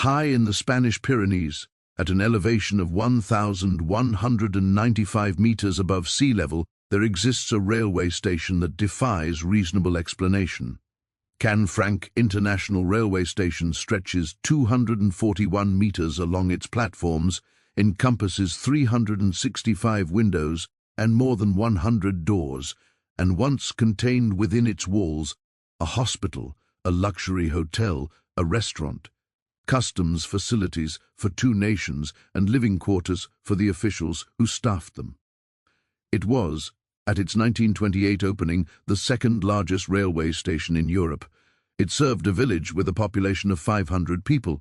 High in the Spanish Pyrenees, at an elevation of 1,195 meters above sea level, there exists a railway station that defies reasonable explanation. Canfranc International Railway Station stretches 241 meters along its platforms, encompasses 365 windows and more than 100 doors, and once contained within its walls a hospital, a luxury hotel, a restaurant, customs facilities for 2 nations, and living quarters for the officials who staffed them. It was, at its 1928 opening, the second largest railway station in Europe. It served a village with a population of 500 people.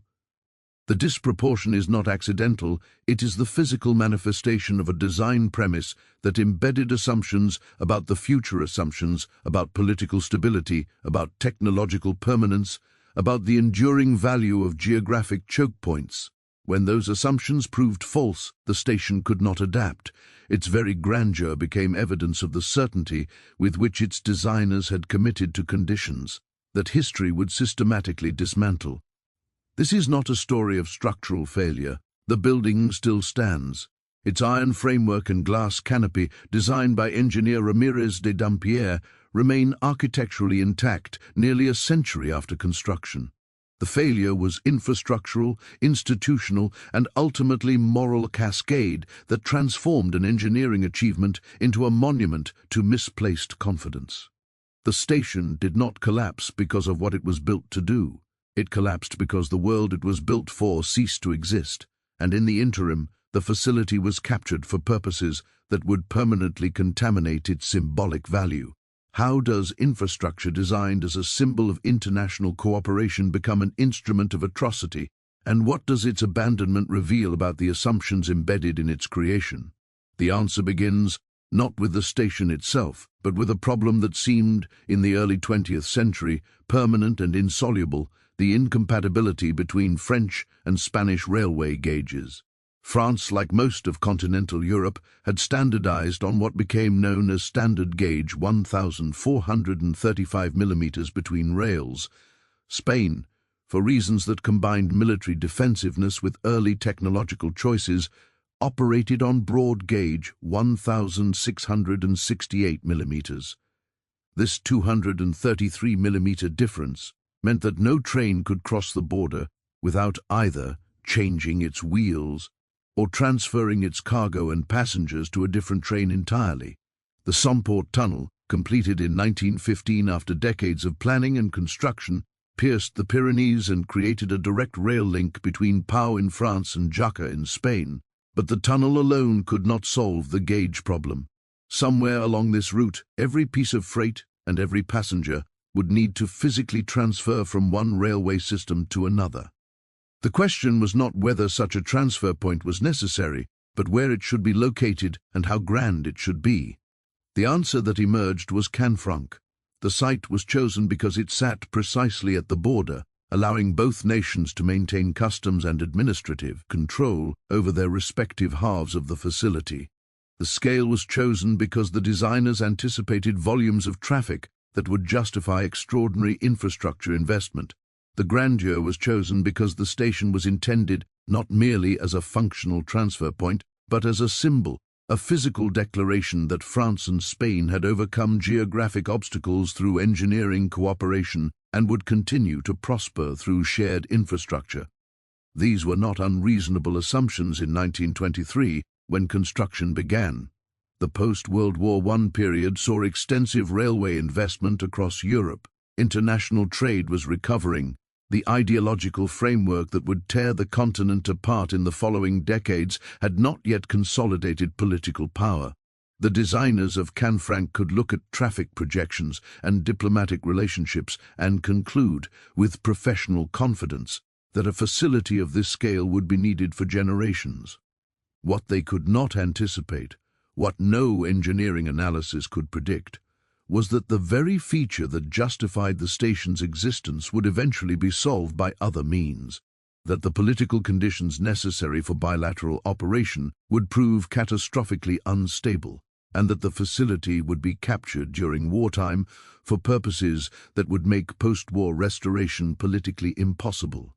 The disproportion is not accidental, it is the physical manifestation of a design premise that embedded assumptions about the future, assumptions about political stability, about technological permanence, about the enduring value of geographic choke points. When those assumptions proved false, the station could not adapt. Its very grandeur became evidence of the certainty with which its designers had committed to conditions that history would systematically dismantle. This is not a story of structural failure. The building still stands. Its iron framework and glass canopy, designed by engineer Ramirez de Dampierre, remain architecturally intact nearly a century after construction. The failure was infrastructural, institutional, and ultimately moral cascade that transformed an engineering achievement into a monument to misplaced confidence. The station did not collapse because of what it was built to do. It collapsed because the world it was built for ceased to exist, and in the interim, the facility was captured for purposes that would permanently contaminate its symbolic value. How does infrastructure designed as a symbol of international cooperation become an instrument of atrocity, and what does its abandonment reveal about the assumptions embedded in its creation? The answer begins not with the station itself, but with a problem that seemed, in the early 20th century, permanent and insoluble: the incompatibility between French and Spanish railway gauges. France, like most of continental Europe, had standardized on what became known as standard gauge 1,435 millimeters between rails. Spain, for reasons that combined military defensiveness with early technological choices, operated on broad gauge 1,668 millimeters. This 233 millimeter difference meant that no train could cross the border without either changing its wheels or transferring its cargo and passengers to a different train entirely. The Somport Tunnel, completed in 1915 after decades of planning and construction, pierced the Pyrenees and created a direct rail link between Pau in France and Jaca in Spain. But the tunnel alone could not solve the gauge problem. Somewhere along this route, every piece of freight and every passenger would need to physically transfer from one railway system to another. The question was not whether such a transfer point was necessary, but where it should be located and how grand it should be. The answer that emerged was Canfranc. The site was chosen because it sat precisely at the border, allowing both nations to maintain customs and administrative control over their respective halves of the facility. The scale was chosen because the designers anticipated volumes of traffic that would justify extraordinary infrastructure investment. The grandeur was chosen because the station was intended not merely as a functional transfer point, but as a symbol, a physical declaration that France and Spain had overcome geographic obstacles through engineering cooperation and would continue to prosper through shared infrastructure. These were not unreasonable assumptions in 1923, when construction began. The post-World War I period saw extensive railway investment across Europe. International trade was recovering. The ideological framework that would tear the continent apart in the following decades had not yet consolidated political power. The designers of Canfranc could look at traffic projections and diplomatic relationships and conclude, with professional confidence, that a facility of this scale would be needed for generations. What they could not anticipate, what no engineering analysis could predict, was that the very feature that justified the station's existence would eventually be solved by other means, that the political conditions necessary for bilateral operation would prove catastrophically unstable, and that the facility would be captured during wartime for purposes that would make post-war restoration politically impossible.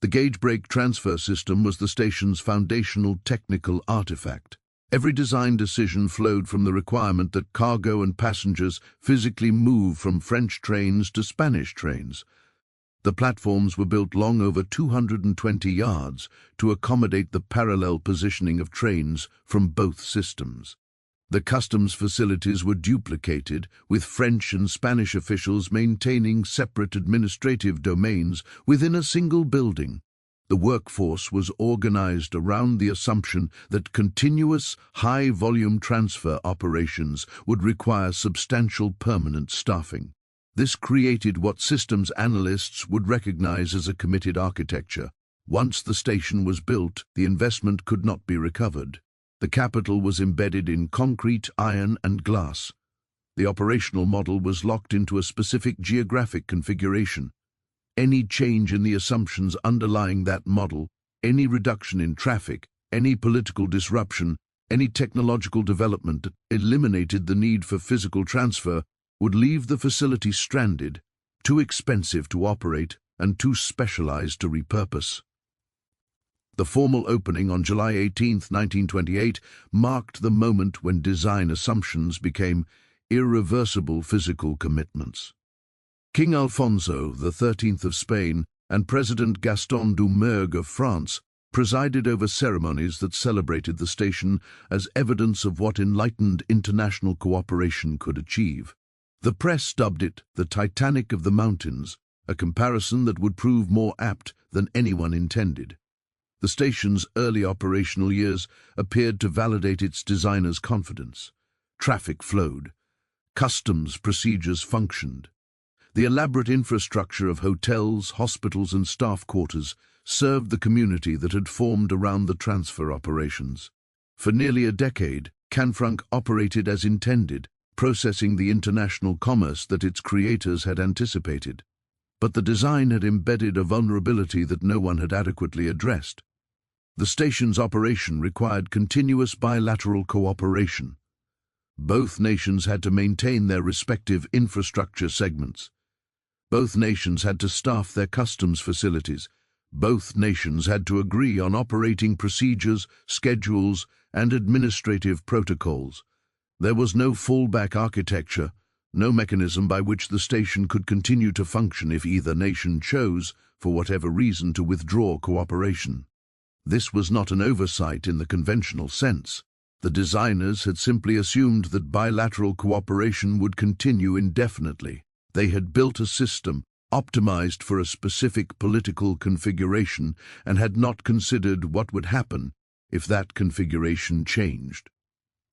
The gauge brake transfer system was the station's foundational technical artifact. Every design decision flowed from the requirement that cargo and passengers physically move from French trains to Spanish trains. The platforms were built long over 220 yards to accommodate the parallel positioning of trains from both systems. The customs facilities were duplicated, with French and Spanish officials maintaining separate administrative domains within a single building. The workforce was organized around the assumption that continuous, high-volume transfer operations would require substantial permanent staffing. This created what systems analysts would recognize as a committed architecture. Once the station was built, the investment could not be recovered. The capital was embedded in concrete, iron, and glass. The operational model was locked into a specific geographic configuration. Any change in the assumptions underlying that model, any reduction in traffic, any political disruption, any technological development that eliminated the need for physical transfer would leave the facility stranded, too expensive to operate and too specialized to repurpose. The formal opening on July 18, 1928, marked the moment when design assumptions became irreversible physical commitments. King Alfonso XIII of Spain and President Gaston Doumergue of France presided over ceremonies that celebrated the station as evidence of what enlightened international cooperation could achieve. The press dubbed it the Titanic of the Mountains, a comparison that would prove more apt than anyone intended. The station's early operational years appeared to validate its designers' confidence. Traffic flowed. Customs procedures functioned. The elaborate infrastructure of hotels, hospitals, and staff quarters served the community that had formed around the transfer operations. For nearly a decade, Canfranc operated as intended, processing the international commerce that its creators had anticipated. But the design had embedded a vulnerability that no one had adequately addressed. The station's operation required continuous bilateral cooperation. Both nations had to maintain their respective infrastructure segments. Both nations had to staff their customs facilities. Both nations had to agree on operating procedures, schedules, and administrative protocols. There was no fallback architecture, no mechanism by which the station could continue to function if either nation chose, for whatever reason, to withdraw cooperation. This was not an oversight in the conventional sense. The designers had simply assumed that bilateral cooperation would continue indefinitely. They had built a system optimized for a specific political configuration and had not considered what would happen if that configuration changed.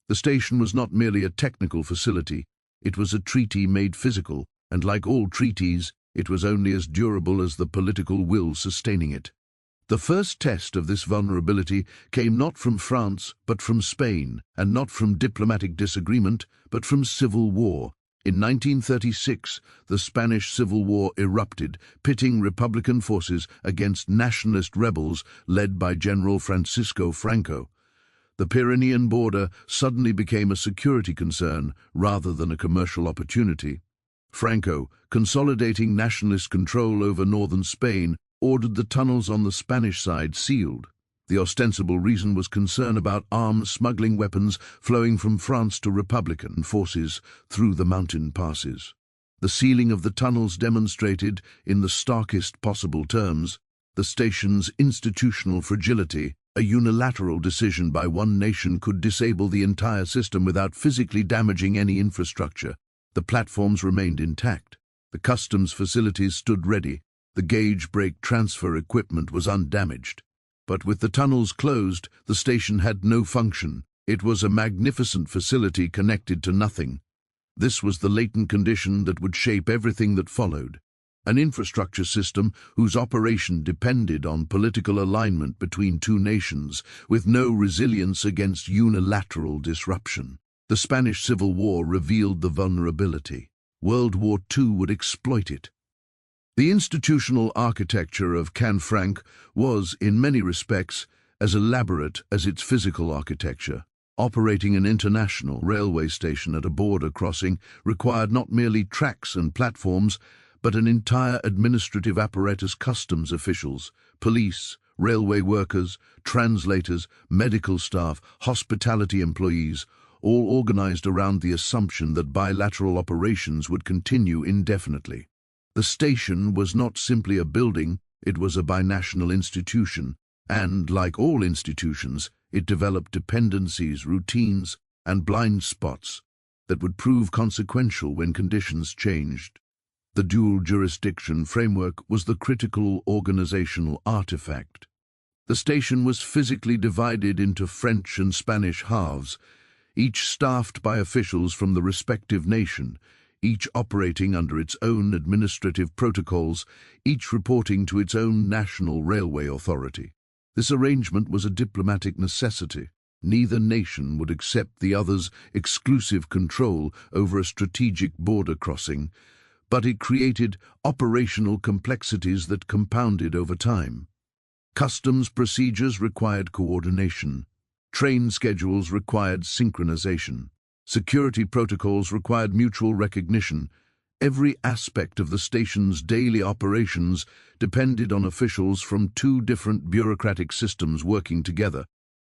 The station was not merely a technical facility, it was a treaty made physical, and like all treaties, it was only as durable as the political will sustaining it. The first test of this vulnerability came not from France, but from Spain, and not from diplomatic disagreement, but from civil war. In 1936, the Spanish Civil War erupted, pitting Republican forces against nationalist rebels led by General Francisco Franco. The Pyrenean border suddenly became a security concern rather than a commercial opportunity. Franco, consolidating nationalist control over northern Spain, ordered the tunnels on the Spanish side sealed. The ostensible reason was concern about arms smuggling weapons flowing from France to Republican forces through the mountain passes. The sealing of the tunnels demonstrated, in the starkest possible terms, the station's institutional fragility. A unilateral decision by one nation could disable the entire system without physically damaging any infrastructure. The platforms remained intact. The customs facilities stood ready. The gauge brake transfer equipment was undamaged. But with the tunnels closed, the station had no function. It was a magnificent facility connected to nothing. This was the latent condition that would shape everything that followed. An infrastructure system whose operation depended on political alignment between two nations, with no resilience against unilateral disruption. The Spanish Civil War revealed the vulnerability. World War II would exploit it. The institutional architecture of Canfranc was, in many respects, as elaborate as its physical architecture. Operating an international railway station at a border crossing required not merely tracks and platforms, but an entire administrative apparatus: customs officials, police, railway workers, translators, medical staff, hospitality employees, all organized around the assumption that bilateral operations would continue indefinitely. The station was not simply a building, it was a binational institution, and, like all institutions, it developed dependencies, routines, and blind spots that would prove consequential when conditions changed. The dual jurisdiction framework was the critical organizational artifact. The station was physically divided into French and Spanish halves, each staffed by officials from the respective nation, each operating under its own administrative protocols, each reporting to its own national railway authority. This arrangement was a diplomatic necessity. Neither nation would accept the other's exclusive control over a strategic border crossing, but it created operational complexities that compounded over time. Customs procedures required coordination. Train schedules required synchronization. Security protocols required mutual recognition. Every aspect of the station's daily operations depended on officials from two different bureaucratic systems working together,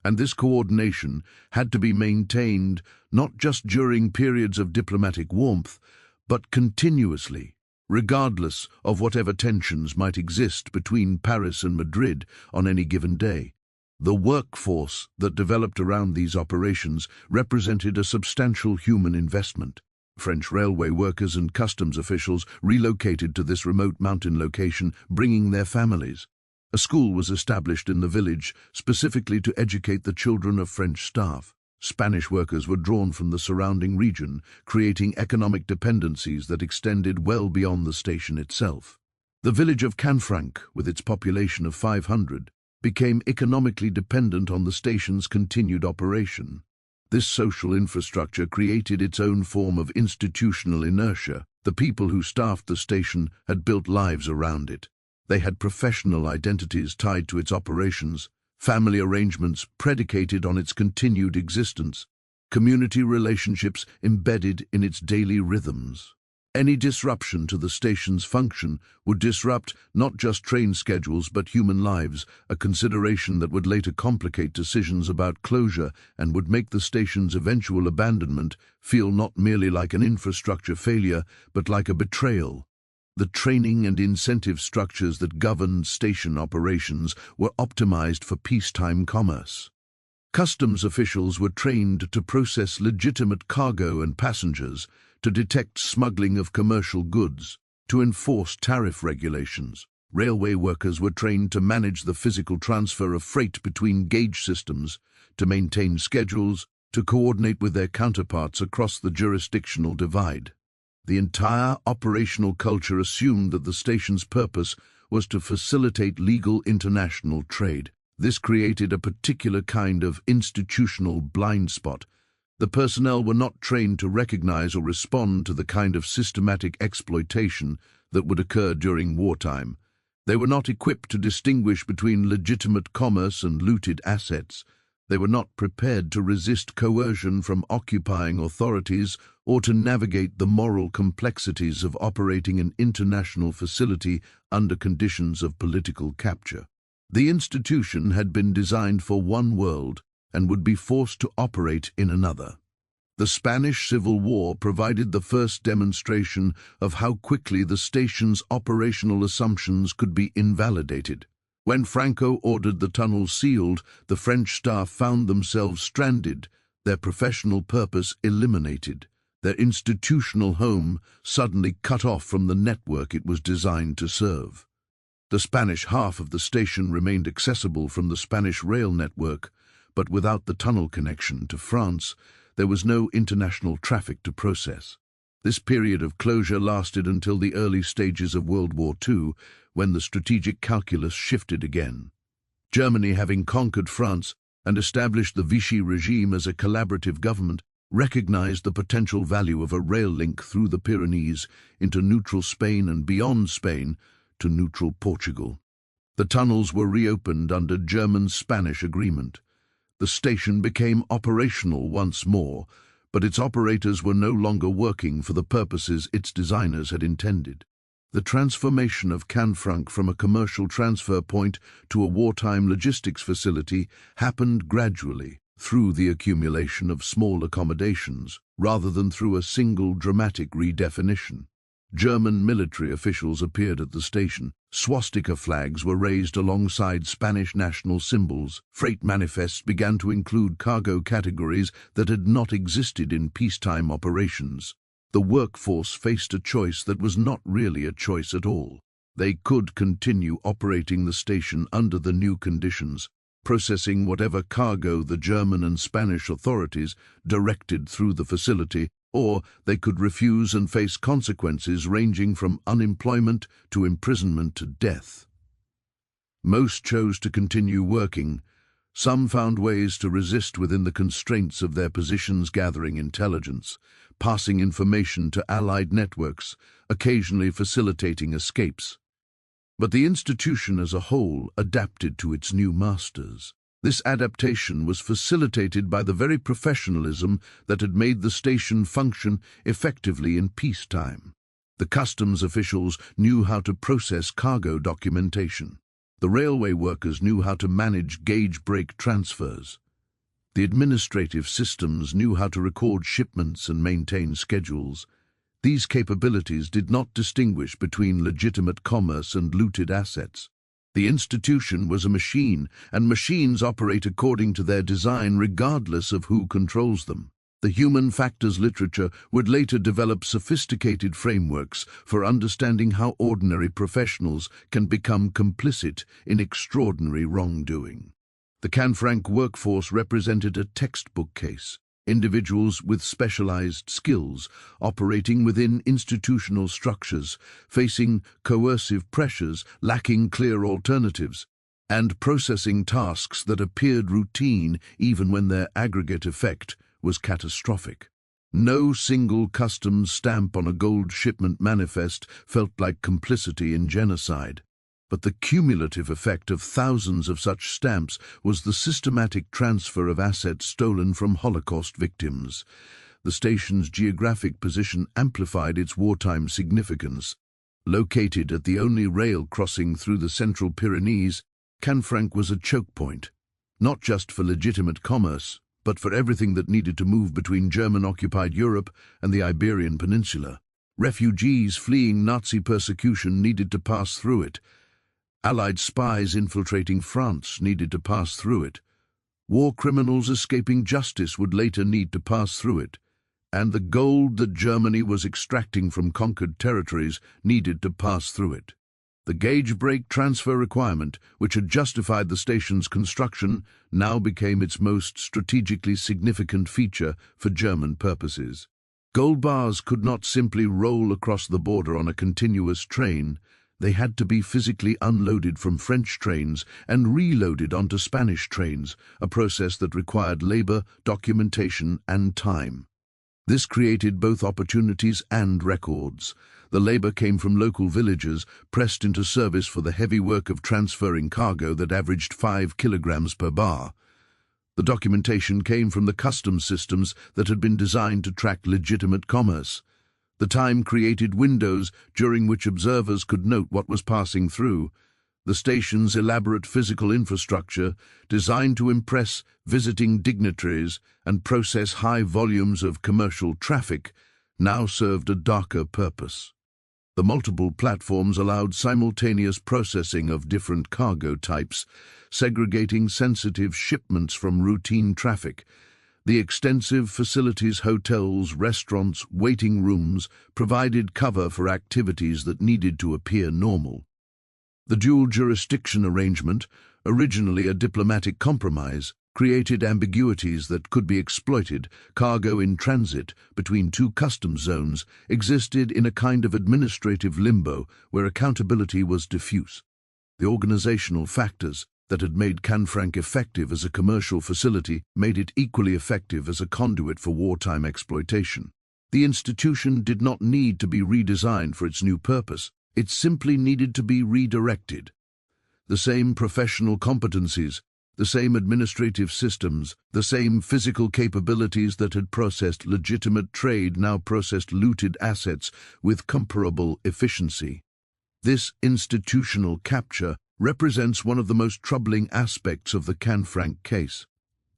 and this coordination had to be maintained not just during periods of diplomatic warmth, but continuously, regardless of whatever tensions might exist between Paris and Madrid on any given day. The workforce that developed around these operations represented a substantial human investment. French railway workers and customs officials relocated to this remote mountain location, bringing their families. A school was established in the village specifically to educate the children of French staff. Spanish workers were drawn from the surrounding region, creating economic dependencies that extended well beyond the station itself. The village of Canfranc, with its population of 500, became economically dependent on the station's continued operation. This social infrastructure created its own form of institutional inertia. The people who staffed the station had built lives around it. They had professional identities tied to its operations, family arrangements predicated on its continued existence, community relationships embedded in its daily rhythms. Any disruption to the station's function would disrupt not just train schedules but human lives, a consideration that would later complicate decisions about closure and would make the station's eventual abandonment feel not merely like an infrastructure failure but like a betrayal. The training and incentive structures that governed station operations were optimized for peacetime commerce. Customs officials were trained to process legitimate cargo and passengers, to detect smuggling of commercial goods, to enforce tariff regulations. Railway workers were trained to manage the physical transfer of freight between gauge systems, to maintain schedules, to coordinate with their counterparts across the jurisdictional divide. The entire operational culture assumed that the station's purpose was to facilitate legal international trade. This created a particular kind of institutional blind spot. The personnel were not trained to recognize or respond to the kind of systematic exploitation that would occur during wartime. They were not equipped to distinguish between legitimate commerce and looted assets. They were not prepared to resist coercion from occupying authorities or to navigate the moral complexities of operating an international facility under conditions of political capture. The institution had been designed for one world and would be forced to operate in another. The Spanish Civil War provided the first demonstration of how quickly the station's operational assumptions could be invalidated. When Franco ordered the tunnel sealed, the French staff found themselves stranded, their professional purpose eliminated, their institutional home suddenly cut off from the network it was designed to serve. The Spanish half of the station remained accessible from the Spanish rail network, but without the tunnel connection to France, there was no international traffic to process. This period of closure lasted until the early stages of World War II, when the strategic calculus shifted again. Germany, having conquered France and established the Vichy regime as a collaborative government, recognized the potential value of a rail link through the Pyrenees into neutral Spain and beyond Spain to neutral Portugal. The tunnels were reopened under German-Spanish agreement. The station became operational once more, but its operators were no longer working for the purposes its designers had intended. The transformation of Canfranc from a commercial transfer point to a wartime logistics facility happened gradually through the accumulation of small accommodations rather than through a single dramatic redefinition. German military officials appeared at the station. Swastika flags were raised alongside Spanish national symbols. Freight manifests began to include cargo categories that had not existed in peacetime operations. The workforce faced a choice that was not really a choice at all. They could continue operating the station under the new conditions, processing whatever cargo the German and Spanish authorities directed through the facility, or they could refuse and face consequences ranging from unemployment to imprisonment to death. Most chose to continue working. Some found ways to resist within the constraints of their positions, gathering intelligence, passing information to allied networks, occasionally facilitating escapes. But the institution as a whole adapted to its new masters. This adaptation was facilitated by the very professionalism that had made the station function effectively in peacetime. The customs officials knew how to process cargo documentation. The railway workers knew how to manage gauge brake transfers. The administrative systems knew how to record shipments and maintain schedules. These capabilities did not distinguish between legitimate commerce and looted assets. The institution was a machine, and machines operate according to their design regardless of who controls them. The human factors literature would later develop sophisticated frameworks for understanding how ordinary professionals can become complicit in extraordinary wrongdoing. The Canfranc workforce represented a textbook case. Individuals with specialized skills operating within institutional structures, facing coercive pressures, lacking clear alternatives, and processing tasks that appeared routine even when their aggregate effect was catastrophic. No single customs stamp on a gold shipment manifest felt like complicity in genocide. But the cumulative effect of thousands of such stamps was the systematic transfer of assets stolen from Holocaust victims. The station's geographic position amplified its wartime significance. Located at the only rail crossing through the Central Pyrenees, Canfranc was a choke point, not just for legitimate commerce, but for everything that needed to move between German-occupied Europe and the Iberian Peninsula. Refugees fleeing Nazi persecution needed to pass through it. Allied spies infiltrating France needed to pass through it. War criminals escaping justice would later need to pass through it. And the gold that Germany was extracting from conquered territories needed to pass through it. The gauge brake transfer requirement, which had justified the station's construction, now became its most strategically significant feature for German purposes. Gold bars could not simply roll across the border on a continuous train. They had to be physically unloaded from French trains and reloaded onto Spanish trains, a process that required labor, documentation, and time. This created both opportunities and records. The labor came from local villagers pressed into service for the heavy work of transferring cargo that averaged 5 kilograms per bar. The documentation came from the customs systems that had been designed to track legitimate commerce. The time created windows during which observers could note what was passing through. The station's elaborate physical infrastructure, designed to impress visiting dignitaries and process high volumes of commercial traffic, now served a darker purpose. The multiple platforms allowed simultaneous processing of different cargo types, segregating sensitive shipments from routine traffic. The extensive facilities, hotels, restaurants, waiting rooms provided cover for activities that needed to appear normal. The dual jurisdiction arrangement, originally a diplomatic compromise, created ambiguities that could be exploited. Cargo in transit between two customs zones existed in a kind of administrative limbo where accountability was diffuse. The organizational factors that had made Canfranc effective as a commercial facility made it equally effective as a conduit for wartime exploitation. The institution did not need to be redesigned for its new purpose. It simply needed to be redirected. The same professional competencies, the same administrative systems, the same physical capabilities that had processed legitimate trade now processed looted assets with comparable efficiency. This institutional capture represents one of the most troubling aspects of the Canfranc case.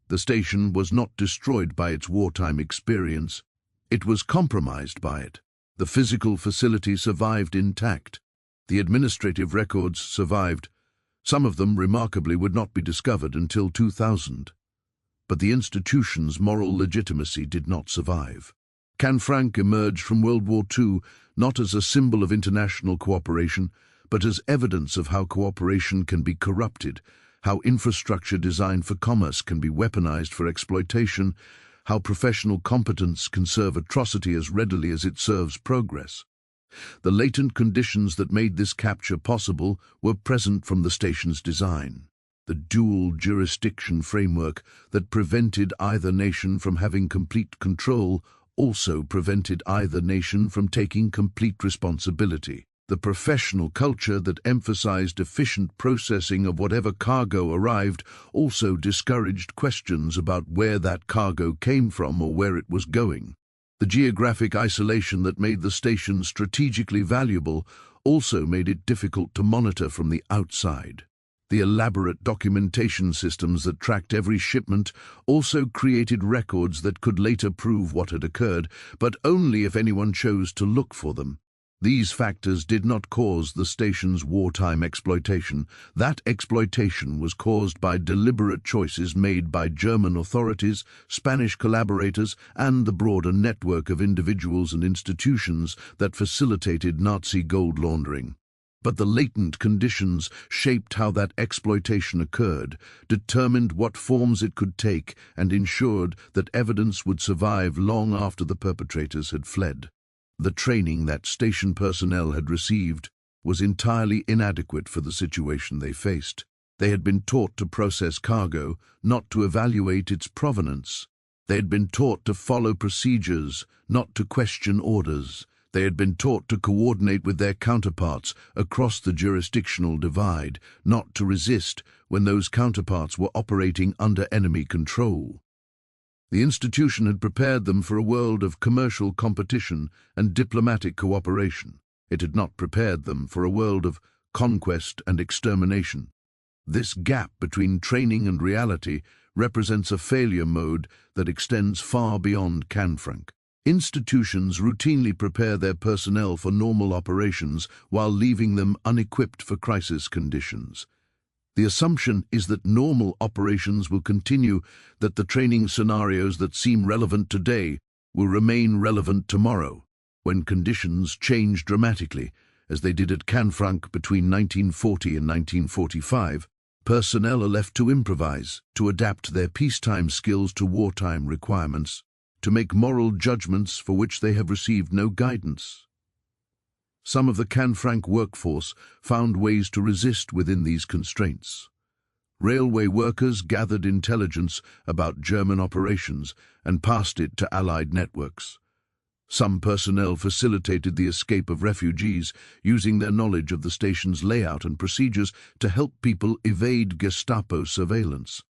The station was not destroyed by its wartime experience. It was compromised by it. The physical facility survived intact. The administrative records survived. Some of them, remarkably, would not be discovered until 2000. But the institution's moral legitimacy did not survive. Canfranc emerged from World War II not as a symbol of international cooperation, but as evidence of how cooperation can be corrupted, how infrastructure designed for commerce can be weaponized for exploitation, how professional competence can serve atrocity as readily as it serves progress. The latent conditions that made this capture possible were present from the station's design. The dual jurisdiction framework that prevented either nation from having complete control also prevented either nation from taking complete responsibility. The professional culture that emphasized efficient processing of whatever cargo arrived also discouraged questions about where that cargo came from or where it was going. The geographic isolation that made the station strategically valuable also made it difficult to monitor from the outside. The elaborate documentation systems that tracked every shipment also created records that could later prove what had occurred, but only if anyone chose to look for them. These factors did not cause the station's wartime exploitation. That exploitation was caused by deliberate choices made by German authorities, Spanish collaborators, and the broader network of individuals and institutions that facilitated Nazi gold laundering. But the latent conditions shaped how that exploitation occurred, determined what forms it could take, and ensured that evidence would survive long after the perpetrators had fled. The training that station personnel had received was entirely inadequate for the situation they faced. They had been taught to process cargo, not to evaluate its provenance. They had been taught to follow procedures, not to question orders. They had been taught to coordinate with their counterparts across the jurisdictional divide, not to resist when those counterparts were operating under enemy control. The institution had prepared them for a world of commercial competition and diplomatic cooperation. It had not prepared them for a world of conquest and extermination. This gap between training and reality represents a failure mode that extends far beyond Canfranc. Institutions routinely prepare their personnel for normal operations while leaving them unequipped for crisis conditions. The assumption is that normal operations will continue, that the training scenarios that seem relevant today will remain relevant tomorrow. When conditions change dramatically, as they did at Canfranc between 1940 and 1945, personnel are left to improvise, to adapt their peacetime skills to wartime requirements, to make moral judgments for which they have received no guidance. Some of the Canfranc workforce found ways to resist within these constraints. Railway workers gathered intelligence about German operations and passed it to Allied networks. Some personnel facilitated the escape of refugees, using their knowledge of the station's layout and procedures to help people evade Gestapo surveillance.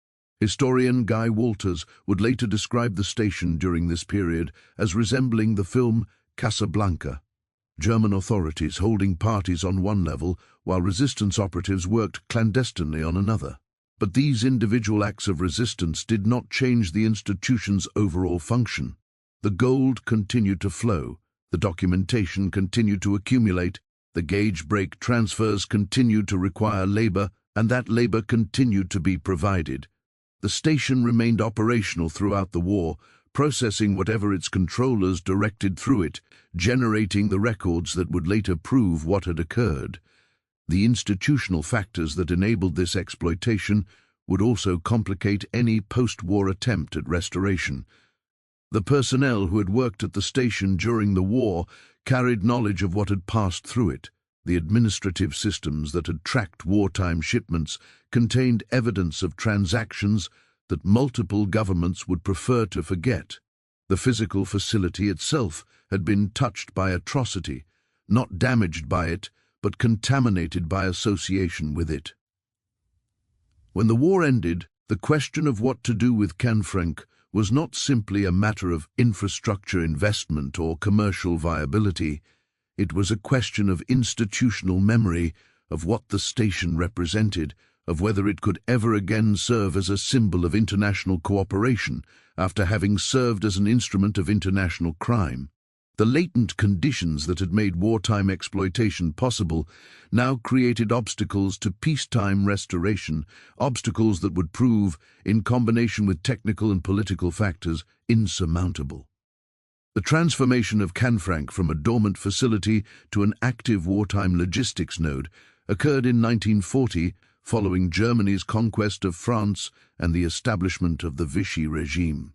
Historian Guy Walters would later describe the station during this period as resembling the film Casablanca. German authorities holding parties on one level, while resistance operatives worked clandestinely on another. But these individual acts of resistance did not change the institution's overall function. The gold continued to flow, the documentation continued to accumulate, the gauge brake transfers continued to require labor, and that labor continued to be provided. The station remained operational throughout the war, processing whatever its controllers directed through it, generating the records that would later prove what had occurred. The institutional factors that enabled this exploitation would also complicate any post-war attempt at restoration. The personnel who had worked at the station during the war carried knowledge of what had passed through it. The administrative systems that had tracked wartime shipments contained evidence of transactions that multiple governments would prefer to forget. The physical facility itself had been touched by atrocity, not damaged by it, but contaminated by association with it. When the war ended, the question of what to do with Canfranc was not simply a matter of infrastructure investment or commercial viability. It was a question of institutional memory, of what the station represented, of whether it could ever again serve as a symbol of international cooperation after having served as an instrument of international crime. The latent conditions that had made wartime exploitation possible now created obstacles to peacetime restoration, obstacles that would prove, in combination with technical and political factors, insurmountable. The transformation of Canfranc from a dormant facility to an active wartime logistics node occurred in 1940, following Germany's conquest of France and the establishment of the Vichy regime.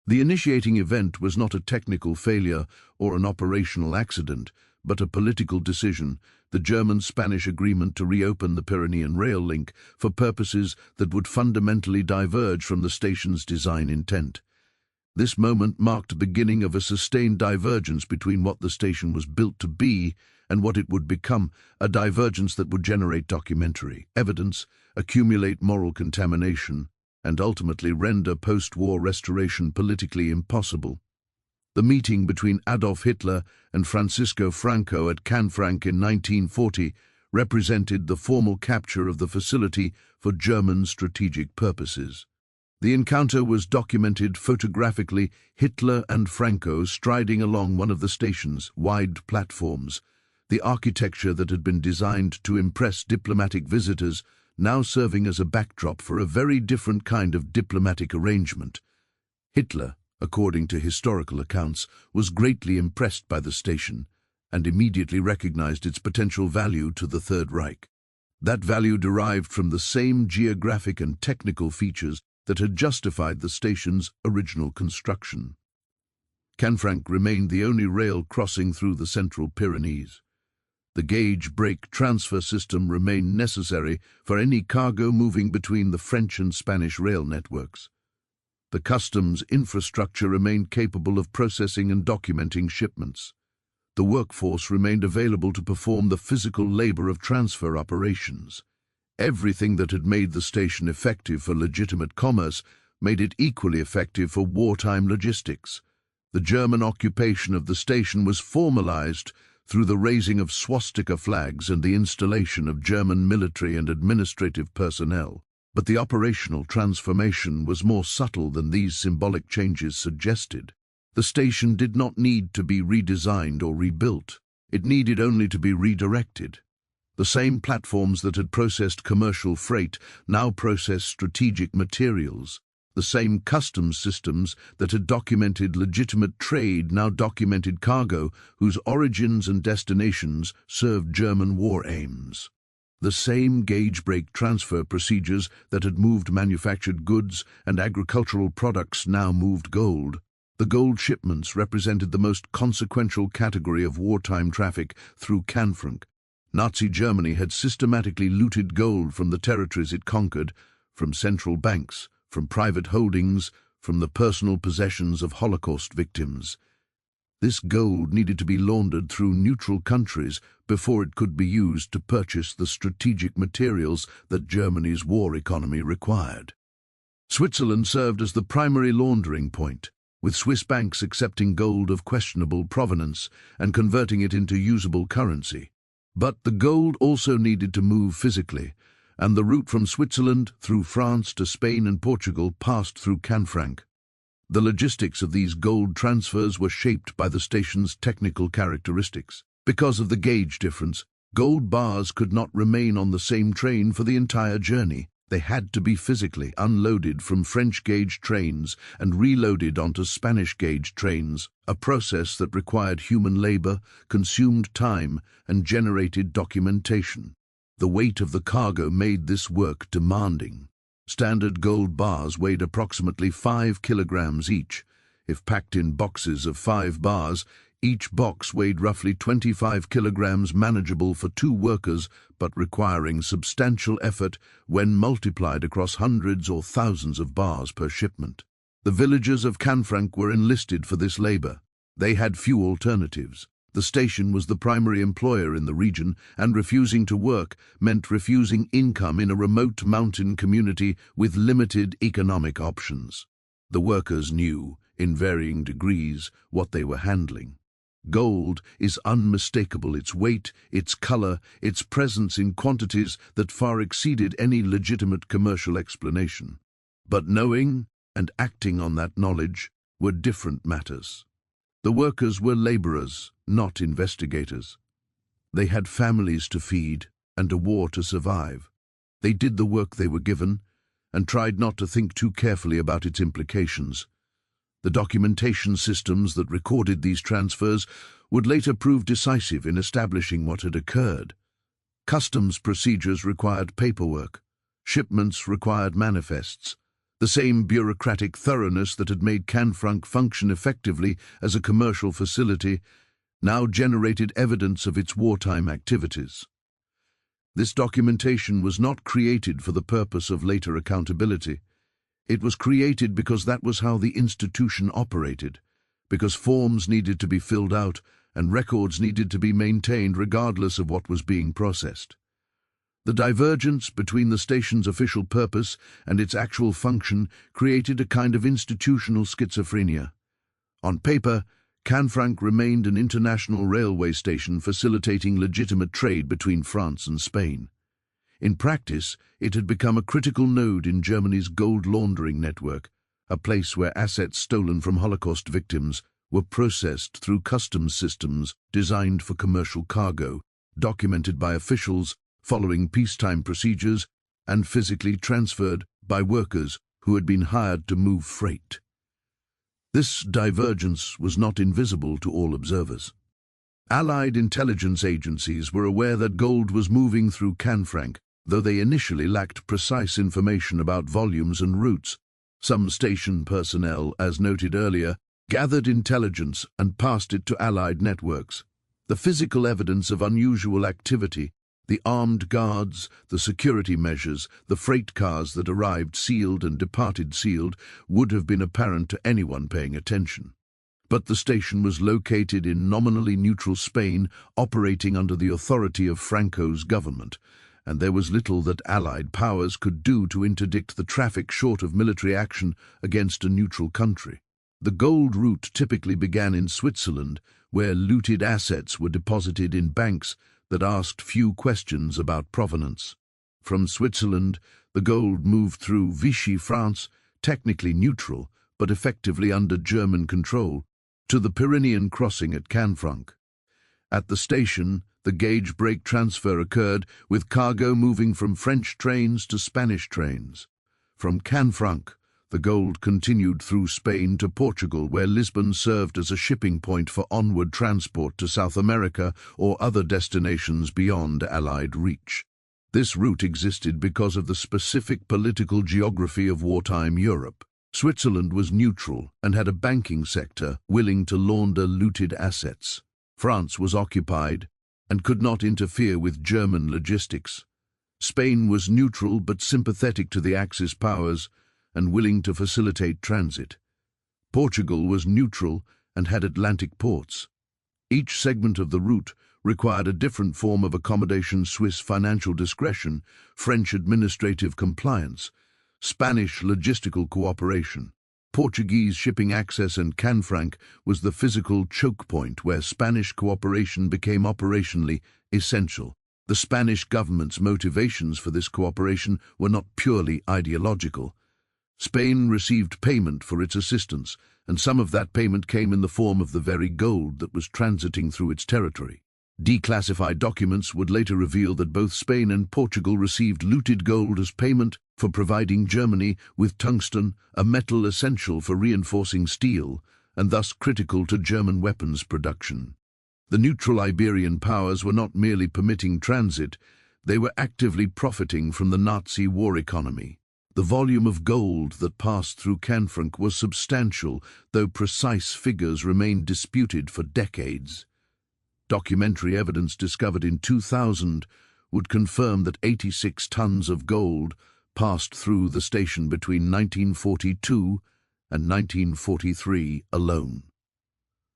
The initiating event was not a technical failure or an operational accident, but a political decision, the German-Spanish agreement to reopen the Pyrenean rail link for purposes that would fundamentally diverge from the station's design intent. This moment marked the beginning of a sustained divergence between what the station was built to be and what it would become, a divergence that would generate documentary evidence, accumulate moral contamination, and ultimately render post-war restoration politically impossible. The meeting between Adolf Hitler and Francisco Franco at Canfranc in 1940 represented the formal capture of the facility for German strategic purposes. The encounter was documented photographically, Hitler and Franco striding along one of the station's wide platforms, the architecture that had been designed to impress diplomatic visitors now serving as a backdrop for a very different kind of diplomatic arrangement. Hitler, according to historical accounts, was greatly impressed by the station and immediately recognized its potential value to the Third Reich. That value derived from the same geographic and technical features that had justified the station's original construction. Canfranc remained the only rail crossing through the Central Pyrenees. The gauge brake transfer system remained necessary for any cargo moving between the French and Spanish rail networks. The customs infrastructure remained capable of processing and documenting shipments. The workforce remained available to perform the physical labor of transfer operations. Everything that had made the station effective for legitimate commerce made it equally effective for wartime logistics. The German occupation of the station was formalized through the raising of swastika flags and the installation of German military and administrative personnel. But the operational transformation was more subtle than these symbolic changes suggested. The station did not need to be redesigned or rebuilt. It needed only to be redirected. The same platforms that had processed commercial freight now processed strategic materials. The same customs systems that had documented legitimate trade now documented cargo whose origins and destinations served German war aims. The same gauge brake transfer procedures that had moved manufactured goods and agricultural products now moved gold. The gold shipments represented the most consequential category of wartime traffic through Canfranc. Nazi Germany had systematically looted gold from the territories it conquered, from central banks, from private holdings, from the personal possessions of Holocaust victims. This gold needed to be laundered through neutral countries before it could be used to purchase the strategic materials that Germany's war economy required. Switzerland served as the primary laundering point, with Swiss banks accepting gold of questionable provenance and converting it into usable currency. But the gold also needed to move physically, and the route from Switzerland through France to Spain and Portugal passed through Canfranc. The logistics of these gold transfers were shaped by the station's technical characteristics. Because of the gauge difference, gold bars could not remain on the same train for the entire journey. They had to be physically unloaded from French gauge trains and reloaded onto Spanish gauge trains, a process that required human labor, consumed time, and generated documentation. The weight of the cargo made this work demanding. Standard gold bars weighed approximately 5 kilograms each. If packed in boxes of 5 bars, each box weighed roughly 25 kilograms, manageable for 2 workers, but requiring substantial effort when multiplied across hundreds or thousands of bars per shipment. The villagers of Canfranc were enlisted for this labor. They had few alternatives. The station was the primary employer in the region, and refusing to work meant refusing income in a remote mountain community with limited economic options. The workers knew, in varying degrees, what they were handling. Gold is unmistakable, its weight, its color, its presence in quantities that far exceeded any legitimate commercial explanation. But knowing and acting on that knowledge were different matters. The workers were laborers, not investigators. They had families to feed and a war to survive. They did the work they were given and tried not to think too carefully about its implications. The documentation systems that recorded these transfers would later prove decisive in establishing what had occurred. Customs procedures required paperwork. Shipments required manifests. The same bureaucratic thoroughness that had made Canfranc function effectively as a commercial facility now generated evidence of its wartime activities. This documentation was not created for the purpose of later accountability. It was created because that was how the institution operated, because forms needed to be filled out and records needed to be maintained regardless of what was being processed. The divergence between the station's official purpose and its actual function created a kind of institutional schizophrenia. On paper, Canfranc remained an international railway station facilitating legitimate trade between France and Spain. In practice, it had become a critical node in Germany's gold laundering network, a place where assets stolen from Holocaust victims were processed through customs systems designed for commercial cargo, documented by officials following peacetime procedures, and physically transferred by workers who had been hired to move freight. This divergence was not invisible to all observers. Allied intelligence agencies were aware that gold was moving through Canfranc, though they initially lacked precise information about volumes and routes. Some station personnel, as noted earlier, gathered intelligence and passed it to Allied networks. The physical evidence of unusual activity, the armed guards, the security measures, the freight cars that arrived sealed and departed sealed, would have been apparent to anyone paying attention. But the station was located in nominally neutral Spain, operating under the authority of Franco's government, and there was little that Allied powers could do to interdict the traffic short of military action against a neutral country. The gold route typically began in Switzerland, where looted assets were deposited in banks that asked few questions about provenance. From Switzerland, the gold moved through Vichy France, technically neutral, but effectively under German control, to the Pyrenean crossing at Canfranc. At the station, the gauge brake transfer occurred, with cargo moving from French trains to Spanish trains. From Canfranc, the gold continued through Spain to Portugal, where Lisbon served as a shipping point for onward transport to South America or other destinations beyond Allied reach. This route existed because of the specific political geography of wartime Europe. Switzerland was neutral and had a banking sector willing to launder looted assets. France was occupied and could not interfere with German logistics. Spain was neutral but sympathetic to the Axis powers and willing to facilitate transit. Portugal was neutral and had Atlantic ports. Each segment of the route required a different form of accommodation: Swiss financial discretion, French administrative compliance, Spanish logistical cooperation. Portuguese shipping access, and Canfranc was the physical choke point where Spanish cooperation became operationally essential. The Spanish government's motivations for this cooperation were not purely ideological. Spain received payment for its assistance, and some of that payment came in the form of the very gold that was transiting through its territory. Declassified documents would later reveal that both Spain and Portugal received looted gold as payment for providing Germany with tungsten, a metal essential for reinforcing steel, and thus critical to German weapons production. The neutral Iberian powers were not merely permitting transit, they were actively profiting from the Nazi war economy. The volume of gold that passed through Canfranc was substantial, though precise figures remained disputed for decades. Documentary evidence discovered in 2000 would confirm that 86 tons of gold passed through the station between 1942 and 1943 alone.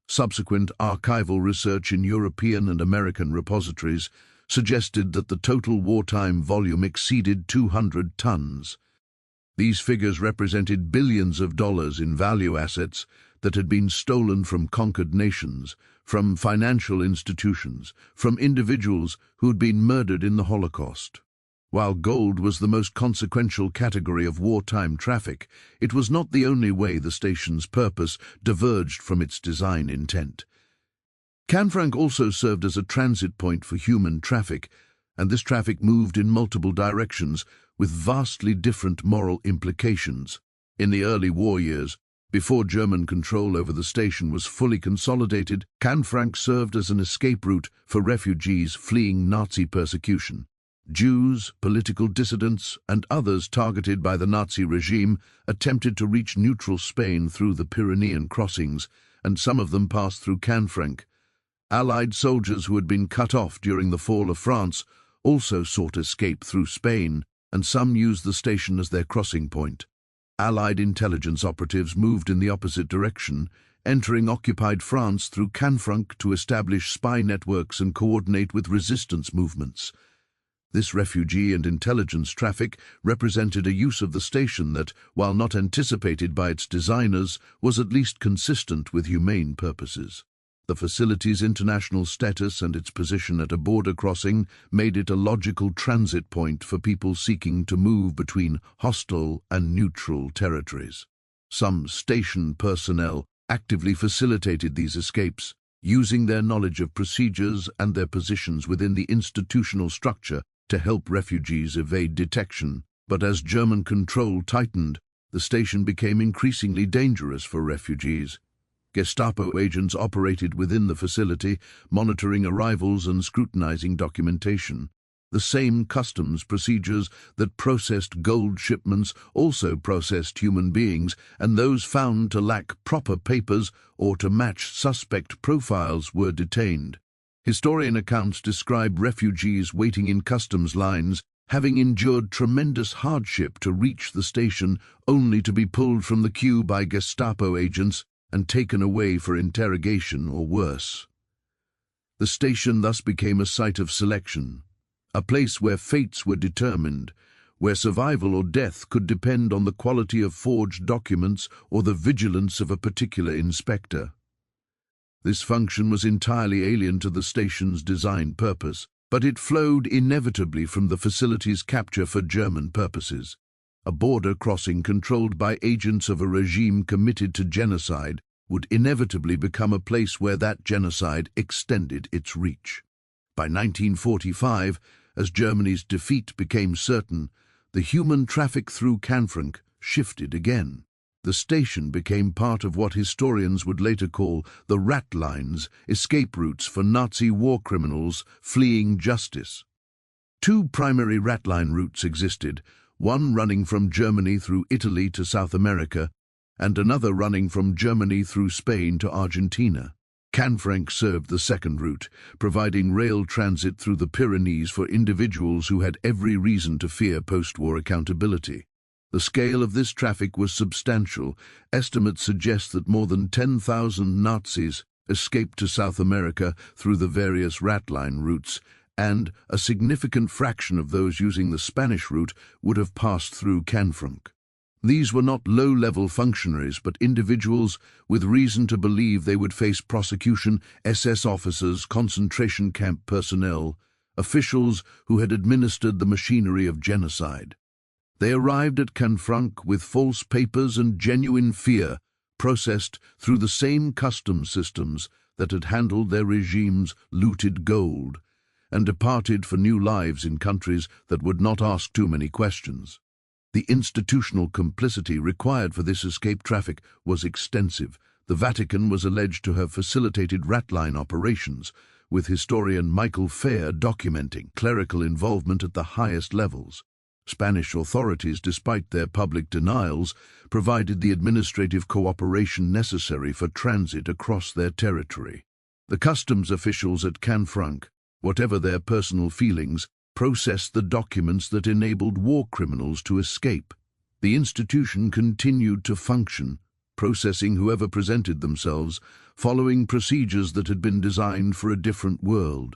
Subsequent archival research in European and American repositories suggested that the total wartime volume exceeded 200 tons. These figures represented billions of dollars in value assets that had been stolen from conquered nations, from financial institutions, from individuals who had been murdered in the Holocaust. While gold was the most consequential category of wartime traffic, it was not the only way the station's purpose diverged from its design intent. Canfranc also served as a transit point for human traffic, and this traffic moved in multiple directions with vastly different moral implications. In the early war years, before German control over the station was fully consolidated, Canfranc served as an escape route for refugees fleeing Nazi persecution. Jews, political dissidents, and others targeted by the Nazi regime attempted to reach neutral Spain through the Pyrenean crossings, and some of them passed through Canfranc. Allied soldiers who had been cut off during the fall of France also sought escape through Spain, and some used the station as their crossing point. Allied intelligence operatives moved in the opposite direction, entering occupied France through Canfranc to establish spy networks and coordinate with resistance movements. This refugee and intelligence traffic represented a use of the station that, while not anticipated by its designers, was at least consistent with humane purposes. The facility's international status and its position at a border crossing made it a logical transit point for people seeking to move between hostile and neutral territories. Some station personnel actively facilitated these escapes, using their knowledge of procedures and their positions within the institutional structure to help refugees evade detection. But as German control tightened, the station became increasingly dangerous for refugees. Gestapo agents operated within the facility, monitoring arrivals and scrutinizing documentation. The same customs procedures that processed gold shipments also processed human beings, and those found to lack proper papers or to match suspect profiles were detained. Historian accounts describe refugees waiting in customs lines, having endured tremendous hardship to reach the station, only to be pulled from the queue by Gestapo agents and taken away for interrogation or worse. The station thus became a site of selection, a place where fates were determined, where survival or death could depend on the quality of forged documents or the vigilance of a particular inspector. This function was entirely alien to the station's design purpose, but it flowed inevitably from the facility's capture for German purposes. A border crossing controlled by agents of a regime committed to genocide would inevitably become a place where that genocide extended its reach. By 1945, as Germany's defeat became certain, the human traffic through Canfranc shifted again. The station became part of what historians would later call the rat lines, escape routes for Nazi war criminals fleeing justice. Two primary rat line routes existed, one running from Germany through Italy to South America, and another running from Germany through Spain to Argentina. Canfranc served the second route, providing rail transit through the Pyrenees for individuals who had every reason to fear post-war accountability. The scale of this traffic was substantial. Estimates suggest that more than 10,000 Nazis escaped to South America through the various rat line routes, and a significant fraction of those using the Spanish route would have passed through Canfranc. These were not low-level functionaries, but individuals with reason to believe they would face prosecution: SS officers, concentration camp personnel, officials who had administered the machinery of genocide. They arrived at Canfranc with false papers and genuine fear, processed through the same customs systems that had handled their regime's looted gold, and departed for new lives in countries that would not ask too many questions. The institutional complicity required for this escape traffic was extensive. The Vatican was alleged to have facilitated rat line operations, with historian Michael Fair documenting clerical involvement at the highest levels. Spanish authorities, despite their public denials, provided the administrative cooperation necessary for transit across their territory. The customs officials at Canfranc, whatever their personal feelings, processed the documents that enabled war criminals to escape. The institution continued to function, processing whoever presented themselves, following procedures that had been designed for a different world.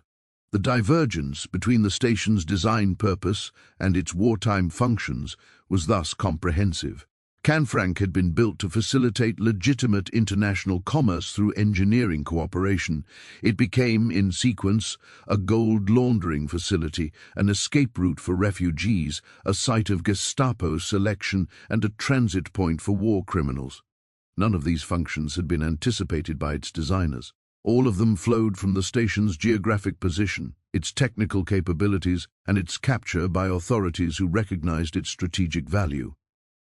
The divergence between the station's design purpose and its wartime functions was thus comprehensive. Canfranc had been built to facilitate legitimate international commerce through engineering cooperation. It became, in sequence, a gold laundering facility, an escape route for refugees, a site of Gestapo selection, and a transit point for war criminals. None of these functions had been anticipated by its designers. All of them flowed from the station's geographic position, its technical capabilities, and its capture by authorities who recognized its strategic value.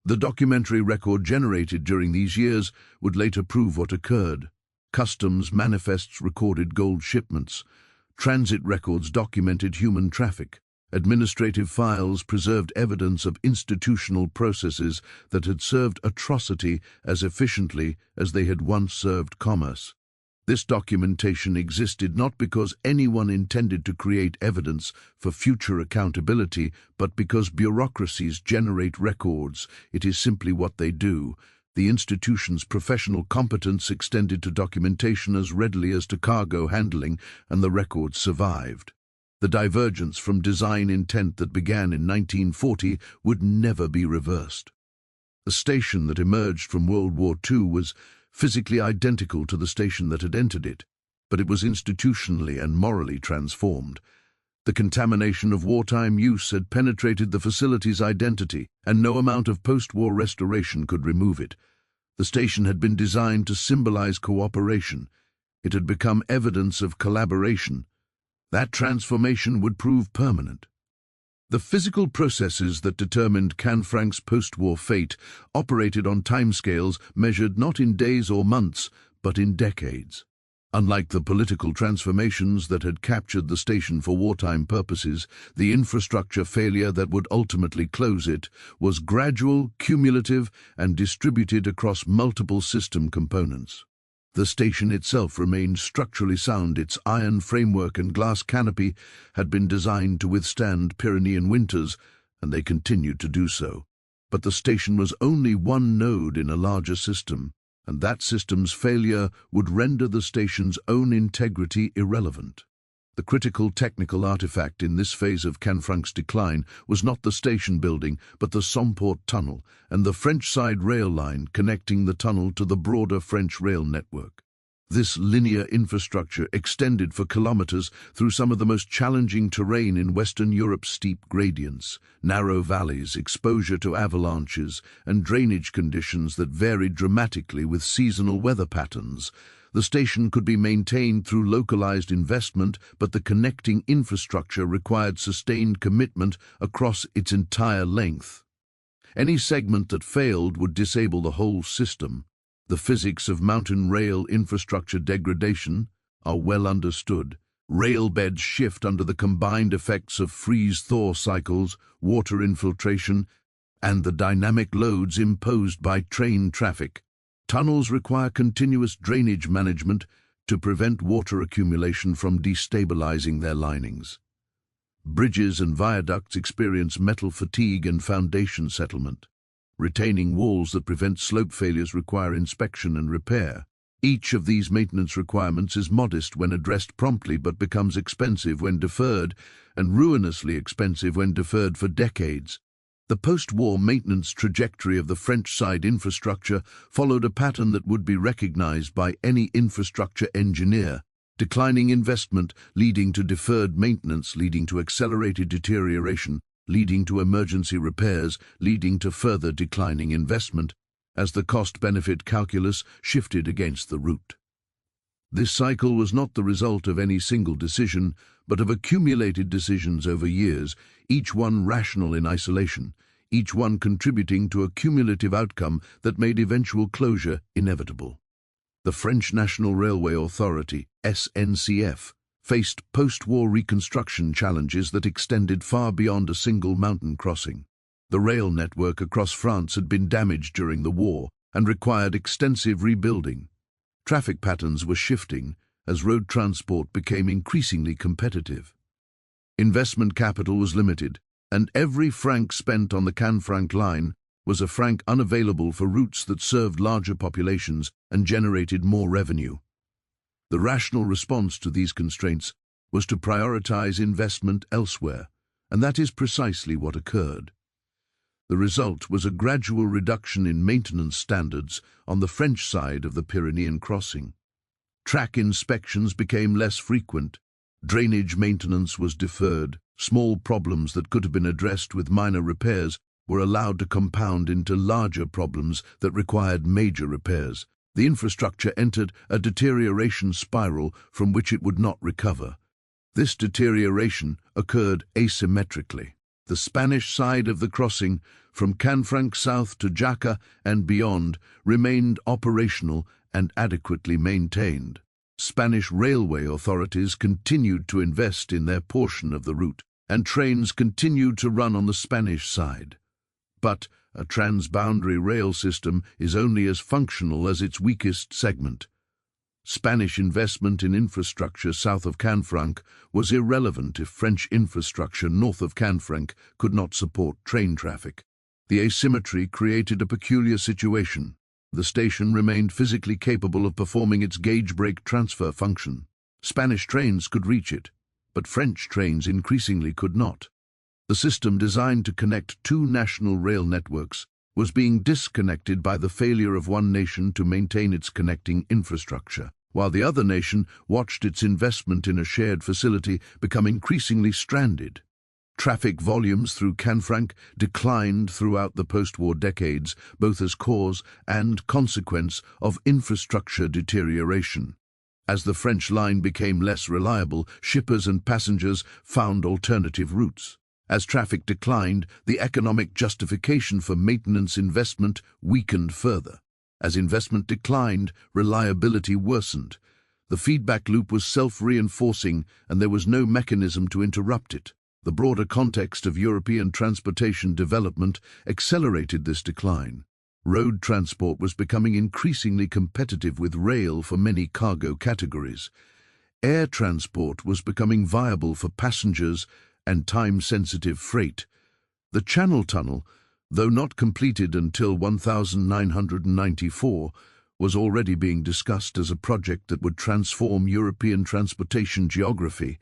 The documentary record generated during these years would later prove what occurred. Customs manifests recorded gold shipments. Transit records documented human traffic. Administrative files preserved evidence of institutional processes that had served atrocity as efficiently as they had once served commerce. This documentation existed not because anyone intended to create evidence for future accountability, but because bureaucracies generate records. It is simply what they do. The institution's professional competence extended to documentation as readily as to cargo handling, and the records survived. The divergence from design intent that began in 1940 would never be reversed. The station that emerged from World War II was physically identical to the station that had entered it, but it was institutionally and morally transformed. The contamination of wartime use had penetrated the facility's identity, and no amount of post-war restoration could remove it. The station had been designed to symbolize cooperation. It had become evidence of collaboration. That transformation would prove permanent. The physical processes that determined Canfranc's post-war fate operated on timescales measured not in days or months, but in decades. Unlike the political transformations that had captured the station for wartime purposes, the infrastructure failure that would ultimately close it was gradual, cumulative, and distributed across multiple system components. The station itself remained structurally sound. Its iron framework and glass canopy had been designed to withstand Pyrenean winters, and they continued to do so. But the station was only one node in a larger system, and that system's failure would render the station's own integrity irrelevant. The critical technical artifact in this phase of Canfranc's decline was not the station building, but the Somport Tunnel and the French side rail line connecting the tunnel to the broader French rail network. This linear infrastructure extended for kilometers through some of the most challenging terrain in Western Europe's steep gradients, narrow valleys, exposure to avalanches, and drainage conditions that varied dramatically with seasonal weather patterns. The station could be maintained through localized investment, but the connecting infrastructure required sustained commitment across its entire length. Any segment that failed would disable the whole system. The physics of mountain rail infrastructure degradation are well understood. Rail beds shift under the combined effects of freeze-thaw cycles, water infiltration, and the dynamic loads imposed by train traffic. Tunnels require continuous drainage management to prevent water accumulation from destabilizing their linings. Bridges and viaducts experience metal fatigue and foundation settlement. Retaining walls that prevent slope failures require inspection and repair. Each of these maintenance requirements is modest when addressed promptly, but becomes expensive when deferred, and ruinously expensive when deferred for decades. The post-war maintenance trajectory of the French side infrastructure followed a pattern that would be recognized by any infrastructure engineer. Declining investment leading to deferred maintenance, leading to accelerated deterioration, leading to emergency repairs, leading to further declining investment, as the cost-benefit calculus shifted against the route. This cycle was not the result of any single decision, but of accumulated decisions over years, each one rational in isolation, each one contributing to a cumulative outcome that made eventual closure inevitable. The French National Railway Authority, SNCF, faced post-war reconstruction challenges that extended far beyond a single mountain crossing. The rail network across France had been damaged during the war and required extensive rebuilding. Traffic patterns were shifting as road transport became increasingly competitive. Investment capital was limited, and every franc spent on the Canfranc line was a franc unavailable for routes that served larger populations and generated more revenue. The rational response to these constraints was to prioritize investment elsewhere, and that is precisely what occurred. The result was a gradual reduction in maintenance standards on the French side of the Pyrenean crossing. Track inspections became less frequent, drainage maintenance was deferred, small problems that could have been addressed with minor repairs were allowed to compound into larger problems that required major repairs. The infrastructure entered a deterioration spiral from which it would not recover. This deterioration occurred asymmetrically. The Spanish side of the crossing, from Canfranc south to Jaca and beyond, remained operational and adequately maintained. Spanish railway authorities continued to invest in their portion of the route, and trains continued to run on the Spanish side. But a transboundary rail system is only as functional as its weakest segment. Spanish investment in infrastructure south of Canfranc was irrelevant if French infrastructure north of Canfranc could not support train traffic. The asymmetry created a peculiar situation. The station remained physically capable of performing its gauge brake transfer function. Spanish trains could reach it, but French trains increasingly could not. The system designed to connect two national rail networks was being disconnected by the failure of one nation to maintain its connecting infrastructure, while the other nation watched its investment in a shared facility become increasingly stranded. Traffic volumes through Canfranc declined throughout the post-war decades, both as cause and consequence of infrastructure deterioration. As the French line became less reliable, shippers and passengers found alternative routes. As traffic declined, the economic justification for maintenance investment weakened further. As investment declined, reliability worsened. The feedback loop was self-reinforcing, and there was no mechanism to interrupt it. The broader context of European transportation development accelerated this decline. Road transport was becoming increasingly competitive with rail for many cargo categories. Air transport was becoming viable for passengers and time-sensitive freight. The Channel Tunnel, though not completed until 1994, was already being discussed as a project that would transform European transportation geography.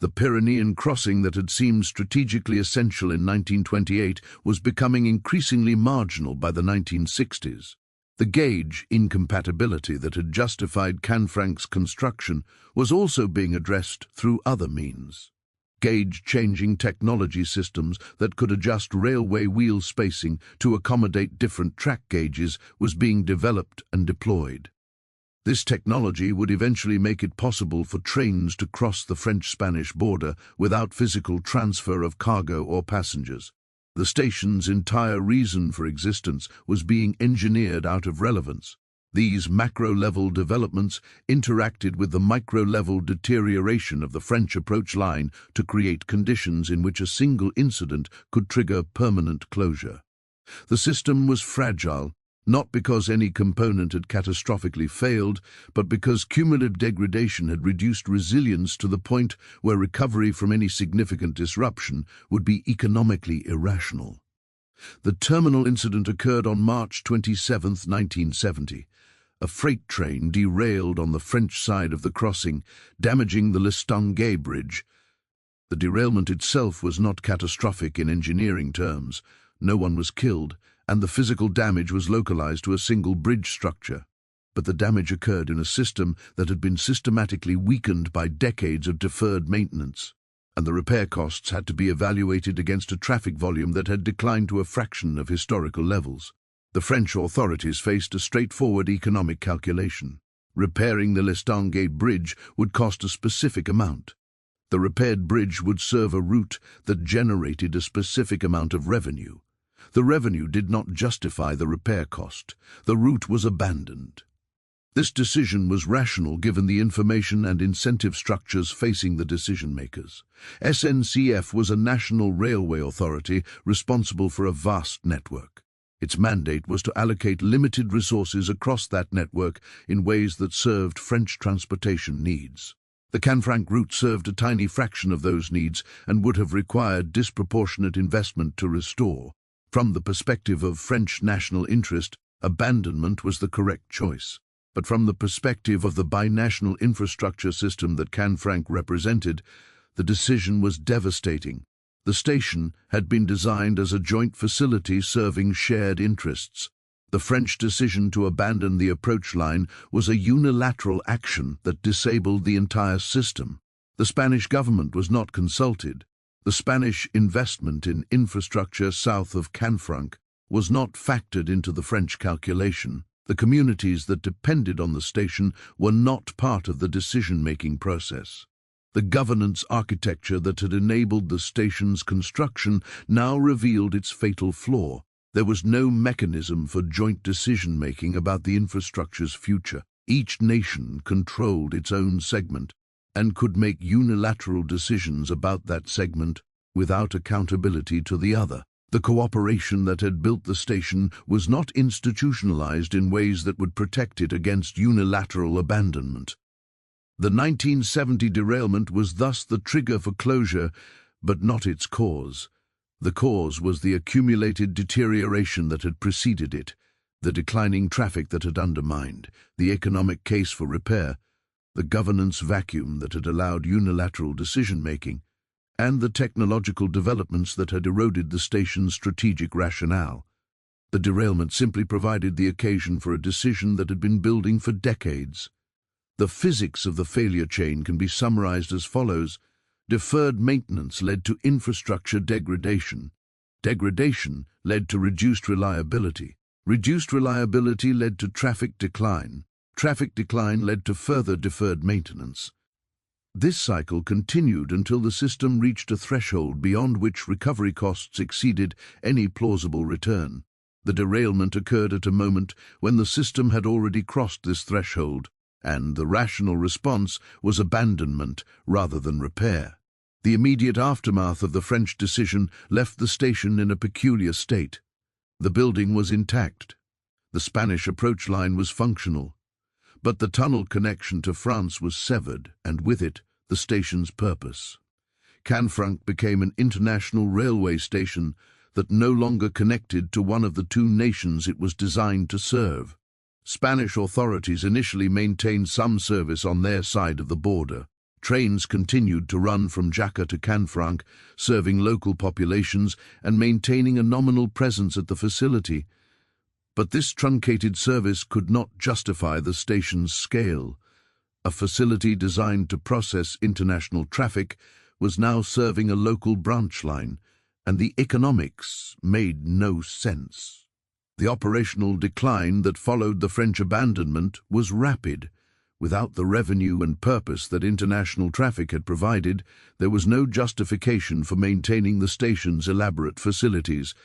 The Pyrenean crossing that had seemed strategically essential in 1928 was becoming increasingly marginal by the 1960s. The gauge incompatibility that had justified Canfranc's construction was also being addressed through other means. Gauge-changing technology systems that could adjust railway wheel spacing to accommodate different track gauges was being developed and deployed. This technology would eventually make it possible for trains to cross the French-Spanish border without physical transfer of cargo or passengers. The station's entire reason for existence was being engineered out of relevance. These macro-level developments interacted with the micro-level deterioration of the French approach line to create conditions in which a single incident could trigger permanent closure. The system was fragile, not because any component had catastrophically failed, but because cumulative degradation had reduced resilience to the point where recovery from any significant disruption would be economically irrational. The terminal incident occurred on March 27, 1970. A freight train derailed on the French side of the crossing, damaging the Listonguet Bridge. The derailment itself was not catastrophic in engineering terms. No one was killed, and the physical damage was localized to a single bridge structure. But the damage occurred in a system that had been systematically weakened by decades of deferred maintenance, and the repair costs had to be evaluated against a traffic volume that had declined to a fraction of historical levels. The French authorities faced a straightforward economic calculation. Repairing the Listonguet Bridge would cost a specific amount. The repaired bridge would serve a route that generated a specific amount of revenue. The revenue did not justify the repair cost. The route was abandoned. This decision was rational given the information and incentive structures facing the decision-makers. SNCF was a national railway authority responsible for a vast network. Its mandate was to allocate limited resources across that network in ways that served French transportation needs. The Canfranc route served a tiny fraction of those needs and would have required disproportionate investment to restore. From the perspective of French national interest, abandonment was the correct choice. But from the perspective of the binational infrastructure system that Canfranc represented, the decision was devastating. The station had been designed as a joint facility serving shared interests. The French decision to abandon the approach line was a unilateral action that disabled the entire system. The Spanish government was not consulted. The Spanish investment in infrastructure south of Canfranc was not factored into the French calculation. The communities that depended on the station were not part of the decision-making process. The governance architecture that had enabled the station's construction now revealed its fatal flaw. There was no mechanism for joint decision-making about the infrastructure's future. Each nation controlled its own segment and could make unilateral decisions about that segment without accountability to the other. The cooperation that had built the station was not institutionalized in ways that would protect it against unilateral abandonment. The 1970 derailment was thus the trigger for closure, but not its cause. The cause was the accumulated deterioration that had preceded it, the declining traffic that had undermined, the economic case for repair, the governance vacuum that had allowed unilateral decision-making, and the technological developments that had eroded the station's strategic rationale. The derailment simply provided the occasion for a decision that had been building for decades. The physics of the failure chain can be summarized as follows. Deferred maintenance led to infrastructure degradation. Degradation led to reduced reliability. Reduced reliability led to traffic decline. Traffic decline led to further deferred maintenance. This cycle continued until the system reached a threshold beyond which recovery costs exceeded any plausible return. The derailment occurred at a moment when the system had already crossed this threshold, and the rational response was abandonment rather than repair. The immediate aftermath of the French decision left the station in a peculiar state. The building was intact. The Spanish approach line was functional. But the tunnel connection to France was severed, and with it, the station's purpose. Canfranc became an international railway station that no longer connected to one of the two nations it was designed to serve. Spanish authorities initially maintained some service on their side of the border. Trains continued to run from Jaca to Canfranc, serving local populations and maintaining a nominal presence at the facility. But this truncated service could not justify the station's scale. A facility designed to process international traffic was now serving a local branch line, and the economics made no sense. The operational decline that followed the French abandonment was rapid. Without the revenue and purpose that international traffic had provided, there was no justification for maintaining the station's elaborate facilities.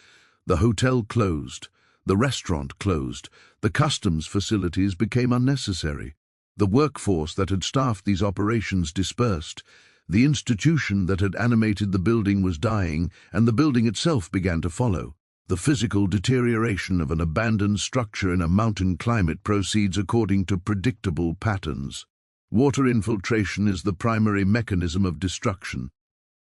The hotel closed, the restaurant closed, the customs facilities became unnecessary. The workforce that had staffed these operations dispersed. The institution that had animated the building was dying, and the building itself began to follow. The physical deterioration of an abandoned structure in a mountain climate proceeds according to predictable patterns. Water infiltration is the primary mechanism of destruction.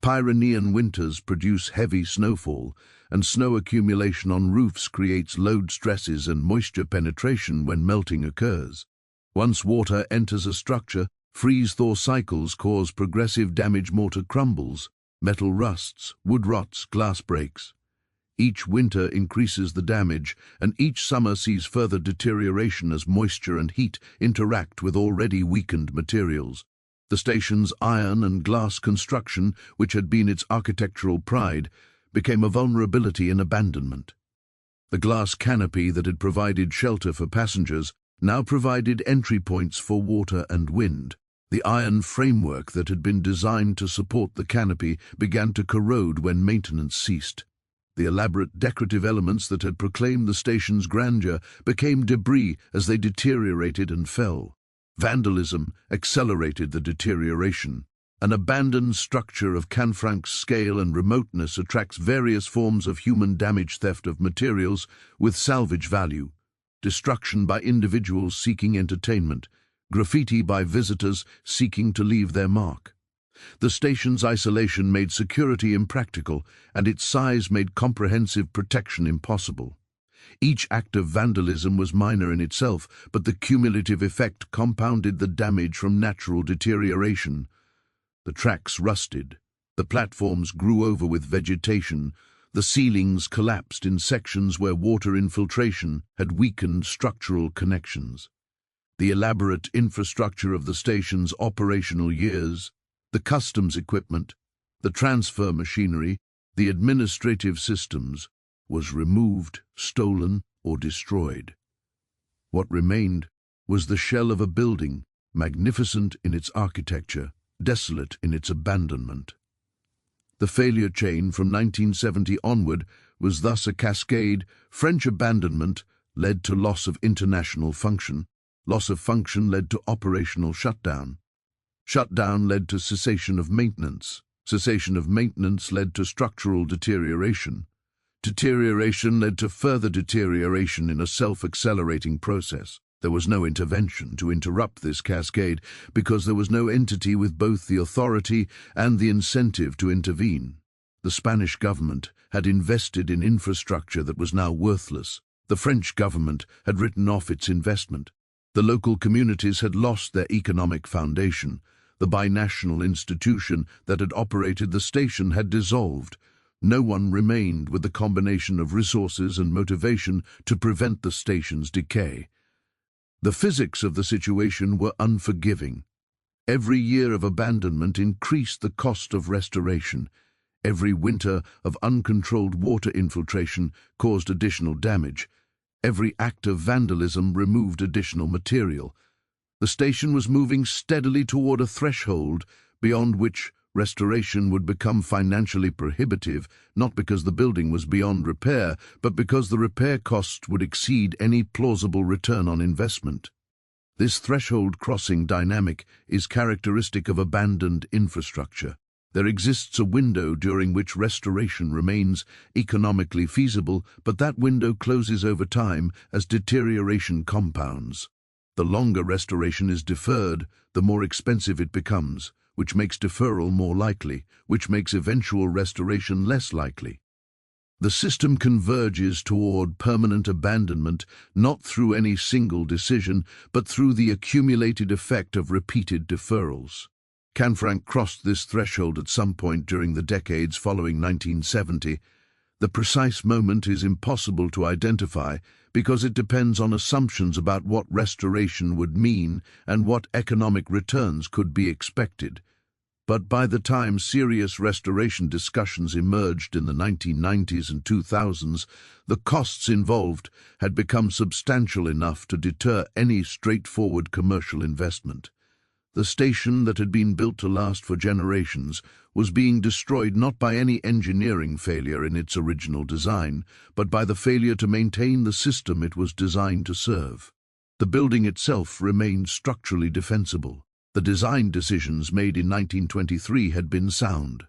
Pyrenean winters produce heavy snowfall, and snow accumulation on roofs creates load stresses and moisture penetration when melting occurs. Once water enters a structure, freeze-thaw cycles cause progressive damage. Mortar crumbles, metal rusts, wood rots, glass breaks. Each winter increases the damage, and each summer sees further deterioration as moisture and heat interact with already weakened materials. The station's iron and glass construction, which had been its architectural pride, became a vulnerability in abandonment. The glass canopy that had provided shelter for passengers now provided entry points for water and wind. The iron framework that had been designed to support the canopy began to corrode when maintenance ceased. The elaborate decorative elements that had proclaimed the station's grandeur became debris as they deteriorated and fell. Vandalism accelerated the deterioration. An abandoned structure of Canfranc's scale and remoteness attracts various forms of human damage, theft of materials with salvage value, destruction by individuals seeking entertainment, graffiti by visitors seeking to leave their mark. The station's isolation made security impractical, and its size made comprehensive protection impossible. Each act of vandalism was minor in itself, but the cumulative effect compounded the damage from natural deterioration. The tracks rusted, The platforms grew over with vegetation, the ceilings collapsed in sections where water infiltration had weakened structural connections. The elaborate infrastructure of the station's operational years, the customs equipment, the transfer machinery, the administrative systems, was removed, stolen, or destroyed. What remained was the shell of a building, magnificent in its architecture, desolate in its abandonment. The failure chain from 1970 onward was thus a cascade. French abandonment led to loss of international function. Loss of function led to operational shutdown. Shutdown led to cessation of maintenance. Cessation of maintenance led to structural deterioration. Deterioration led to further deterioration in a self-accelerating process. There was no intervention to interrupt this cascade because there was no entity with both the authority and the incentive to intervene. The Spanish government had invested in infrastructure that was now worthless. The French government had written off its investment. The local communities had lost their economic foundation. The binational institution that had operated the station had dissolved. No one remained with the combination of resources and motivation to prevent the station's decay. The physics of the situation were unforgiving. Every year of abandonment increased the cost of restoration. Every winter of uncontrolled water infiltration caused additional damage. Every act of vandalism removed additional material. The station was moving steadily toward a threshold beyond which restoration would become financially prohibitive, not because the building was beyond repair, but because the repair costs would exceed any plausible return on investment. This threshold crossing dynamic is characteristic of abandoned infrastructure. There exists a window during which restoration remains economically feasible, but that window closes over time as deterioration compounds. The longer restoration is deferred, the more expensive it becomes, which makes deferral more likely, which makes eventual restoration less likely. The system converges toward permanent abandonment not through any single decision, but through the accumulated effect of repeated deferrals. Canfranc crossed this threshold at some point during the decades following 1970. The precise moment is impossible to identify because it depends on assumptions about what restoration would mean and what economic returns could be expected. But by the time serious restoration discussions emerged in the 1990s and 2000s, the costs involved had become substantial enough to deter any straightforward commercial investment. The station that had been built to last for generations was being destroyed not by any engineering failure in its original design, but by the failure to maintain the system it was designed to serve. The building itself remained structurally defensible. The design decisions made in 1923 had been sound.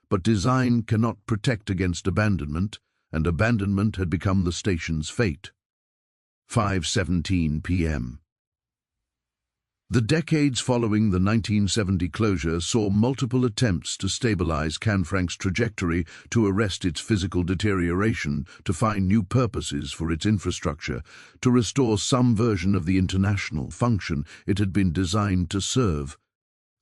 But design cannot protect against abandonment, and abandonment had become the station's fate. 5:17 p.m. The decades following the 1970 closure saw multiple attempts to stabilize Canfranc's trajectory, to arrest its physical deterioration, to find new purposes for its infrastructure, to restore some version of the international function it had been designed to serve.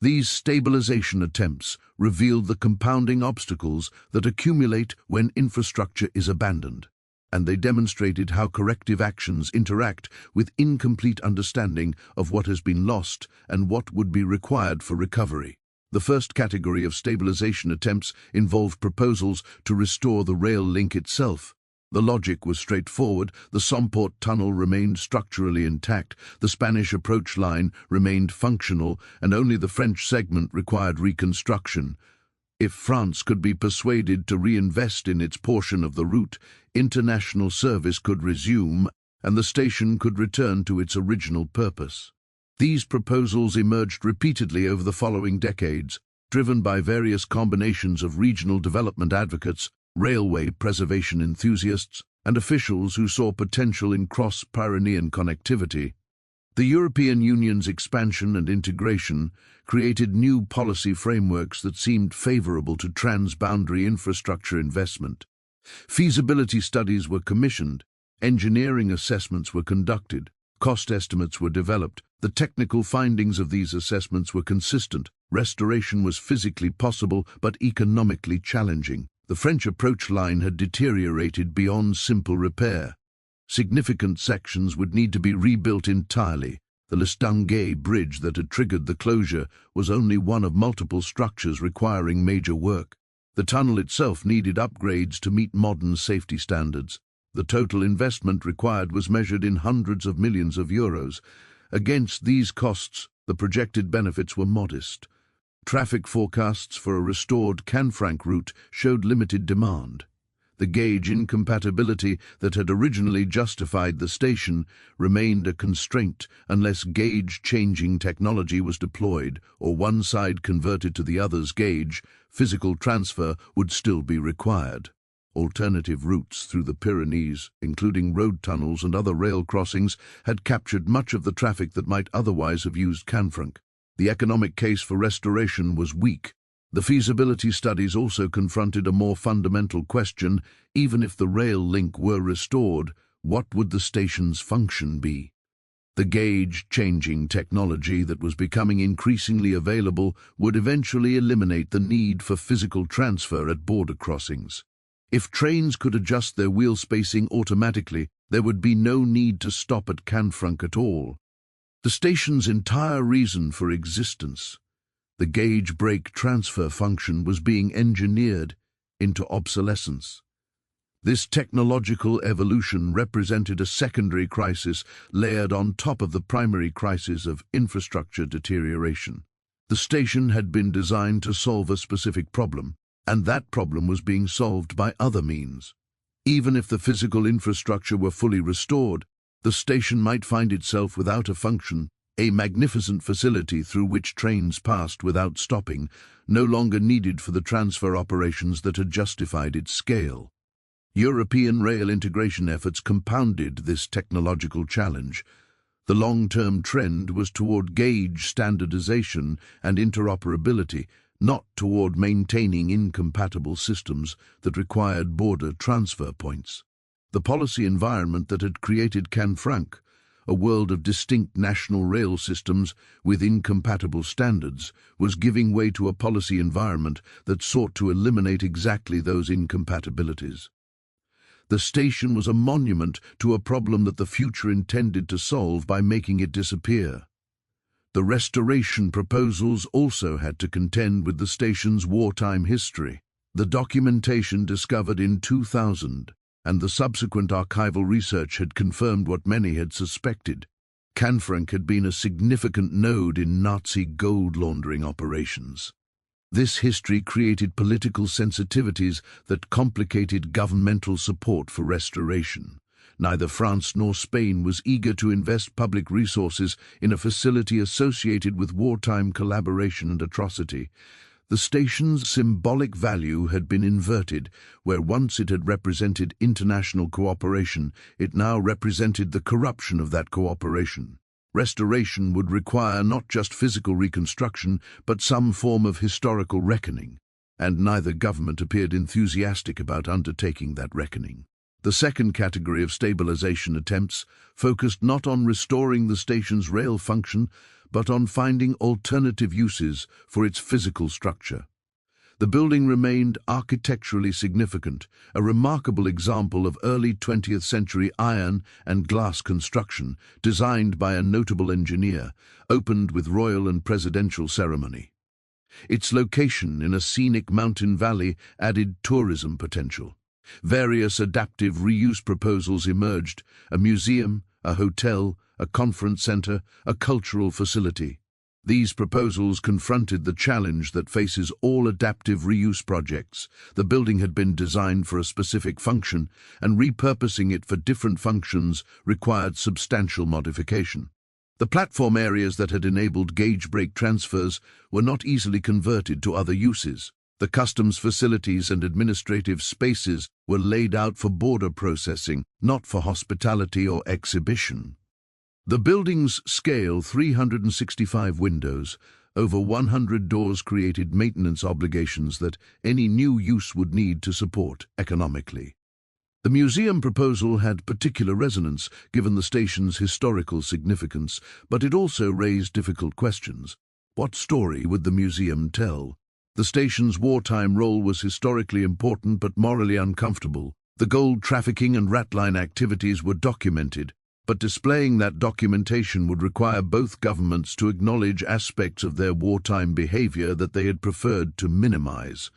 These stabilization attempts revealed the compounding obstacles that accumulate when infrastructure is abandoned, and they demonstrated how corrective actions interact with incomplete understanding of what has been lost and what would be required for recovery. The first category of stabilization attempts involved proposals to restore the rail link itself. The logic was straightforward. The Somport tunnel remained structurally intact, the Spanish approach line remained functional, and only the French segment required reconstruction. If France could be persuaded to reinvest in its portion of the route, international service could resume, and the station could return to its original purpose. These proposals emerged repeatedly over the following decades, driven by various combinations of regional development advocates, railway preservation enthusiasts, and officials who saw potential in cross-Pyrenean connectivity. The European Union's expansion and integration created new policy frameworks that seemed favorable to transboundary infrastructure investment. Feasibility studies were commissioned, engineering assessments were conducted, Cost estimates were developed. The technical findings of these assessments were consistent. Restoration was physically possible but economically challenging. The French approach line had deteriorated beyond simple repair. Significant sections would need to be rebuilt entirely. The Lestonguet bridge that had triggered the closure was only one of multiple structures requiring major work. The tunnel itself needed upgrades to meet modern safety standards. The total investment required was measured in hundreds of millions of euros. Against these costs, the projected benefits were modest. Traffic forecasts for a restored Canfranc route showed limited demand. The gauge incompatibility that had originally justified the station remained a constraint unless gauge-changing technology was deployed or one side converted to the other's gauge. Physical transfer would still be required. Alternative routes through the Pyrenees, including road tunnels and other rail crossings, had captured much of the traffic that might otherwise have used Canfranc. The economic case for restoration was weak. The feasibility studies also confronted a more fundamental question: even if the rail link were restored, what would the station's function be? The gauge-changing technology that was becoming increasingly available would eventually eliminate the need for physical transfer at border crossings. If trains could adjust their wheel spacing automatically, there would be no need to stop at Canfranc at all. The station's entire reason for existence, the gauge brake transfer function, was being engineered into obsolescence. This technological evolution represented a secondary crisis layered on top of the primary crisis of infrastructure deterioration. The station had been designed to solve a specific problem, and that problem was being solved by other means. Even if the physical infrastructure were fully restored, the station might find itself without a function. A magnificent facility through which trains passed without stopping, no longer needed for the transfer operations that had justified its scale. European rail integration efforts compounded this technological challenge. The long-term trend was toward gauge standardization and interoperability, not toward maintaining incompatible systems that required border transfer points. The policy environment that had created Canfranc, a world of distinct national rail systems with incompatible standards, was giving way to a policy environment that sought to eliminate exactly those incompatibilities. The station was a monument to a problem that the future intended to solve by making it disappear. The restoration proposals also had to contend with the station's wartime history. The documentation discovered in 2000 and the subsequent archival research had confirmed what many had suspected. Canfranc had been a significant node in Nazi gold laundering operations. This history created political sensitivities that complicated governmental support for restoration. Neither France nor Spain was eager to invest public resources in a facility associated with wartime collaboration and atrocity. The station's symbolic value had been inverted. Where once it had represented international cooperation, it now represented the corruption of that cooperation. Restoration would require not just physical reconstruction, but some form of historical reckoning, and neither government appeared enthusiastic about undertaking that reckoning. The second category of stabilization attempts focused not on restoring the station's rail function, but on finding alternative uses for its physical structure. The building remained architecturally significant, a remarkable example of early 20th century iron and glass construction, designed by a notable engineer, opened with royal and presidential ceremony. Its location in a scenic mountain valley added tourism potential. Various adaptive reuse proposals emerged: a museum, a hotel, a conference center, a cultural facility. These proposals confronted the challenge that faces all adaptive reuse projects. The building had been designed for a specific function, and repurposing it for different functions required substantial modification. The platform areas that had enabled gauge brake transfers were not easily converted to other uses. The customs facilities and administrative spaces were laid out for border processing, not for hospitality or exhibition. The building's scale, 365 windows, over 100 doors, created maintenance obligations that any new use would need to support economically. The museum proposal had particular resonance given the station's historical significance, but it also raised difficult questions. What story would the museum tell? The station's wartime role was historically important but morally uncomfortable. The gold trafficking and ratline activities were documented, but displaying that documentation would require both governments to acknowledge aspects of their wartime behavior that they had preferred to minimize.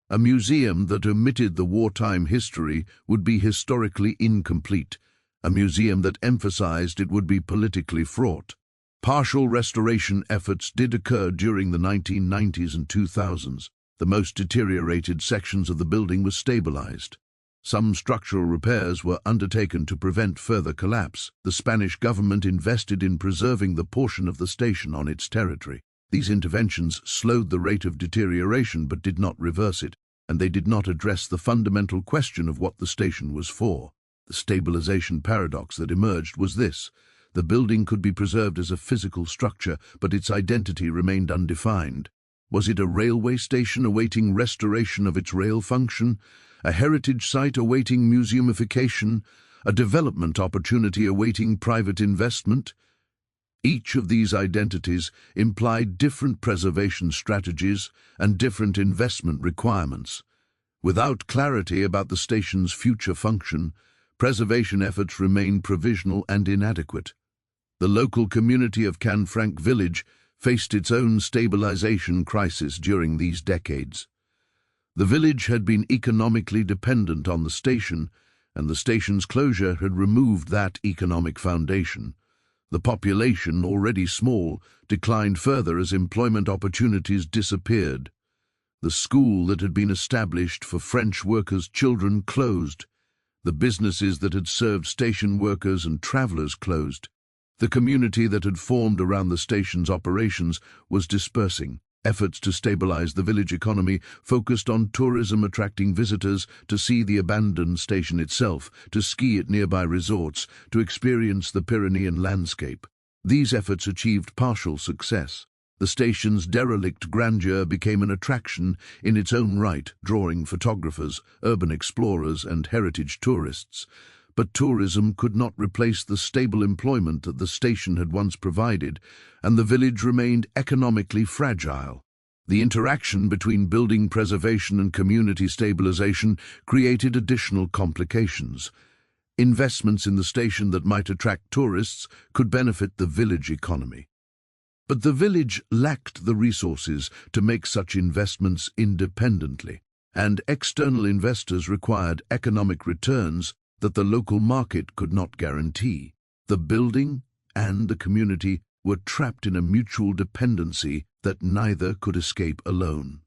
A museum that omitted the wartime history would be historically incomplete. A museum that emphasized it would be politically fraught. Partial restoration efforts did occur during the 1990s and 2000s. The most deteriorated sections of the building were stabilized. Some structural repairs were undertaken to prevent further collapse. The Spanish government invested in preserving the portion of the station on its territory. These interventions slowed the rate of deterioration but did not reverse it, and they did not address the fundamental question of what the station was for. The stabilization paradox that emerged was this: the building could be preserved as a physical structure, but its identity remained undefined. Was it a railway station awaiting restoration of its rail function, a heritage site awaiting museumification, a development opportunity awaiting private investment? Each of these identities implied different preservation strategies and different investment requirements. Without clarity about the station's future function, preservation efforts remained provisional and inadequate. The local community of Canfranc village faced its own stabilization crisis during these decades. The village had been economically dependent on the station, and the station's closure had removed that economic foundation. The population, already small, declined further as employment opportunities disappeared. The school that had been established for French workers' children closed. The businesses that had served station workers and travelers closed. The community that had formed around the station's operations was dispersing. Efforts to stabilize the village economy focused on tourism, attracting visitors to see the abandoned station itself, to ski at nearby resorts, to experience the Pyrenean landscape. These efforts achieved partial success. The station's derelict grandeur became an attraction in its own right, drawing photographers, urban explorers, and heritage tourists. But tourism could not replace the stable employment that the station had once provided, and the village remained economically fragile. The interaction between building preservation and community stabilization created additional complications. Investments in the station that might attract tourists could benefit the village economy. But the village lacked the resources to make such investments independently, and external investors required economic returns that the local market could not guarantee. The building and the community were trapped in a mutual dependency that neither could escape alone.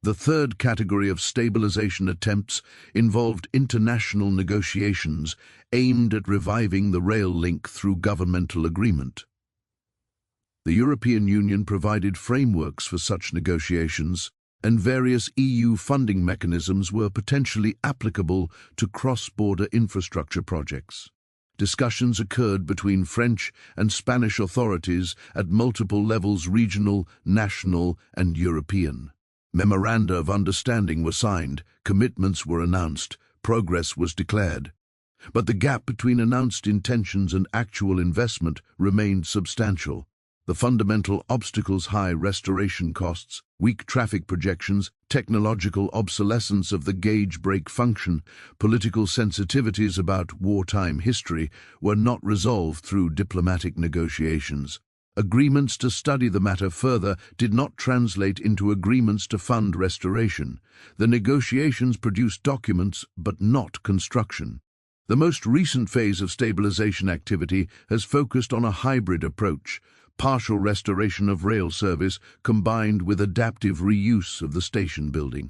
The third category of stabilization attempts involved international negotiations aimed at reviving the rail link through governmental agreement. The European Union provided frameworks for such negotiations, and various EU funding mechanisms were potentially applicable to cross-border infrastructure projects. Discussions occurred between French and Spanish authorities at multiple levels: regional, national, and European. Memoranda of understanding were signed, commitments were announced, progress was declared. But the gap between announced intentions and actual investment remained substantial. The fundamental obstacles: high restoration costs, weak traffic projections, technological obsolescence of the gauge brake function, political sensitivities about wartime history, were not resolved through diplomatic negotiations. Agreements to study the matter further did not translate into agreements to fund restoration. The negotiations produced documents, but not construction. The most recent phase of stabilization activity has focused on a hybrid approach: partial restoration of rail service combined with adaptive reuse of the station building.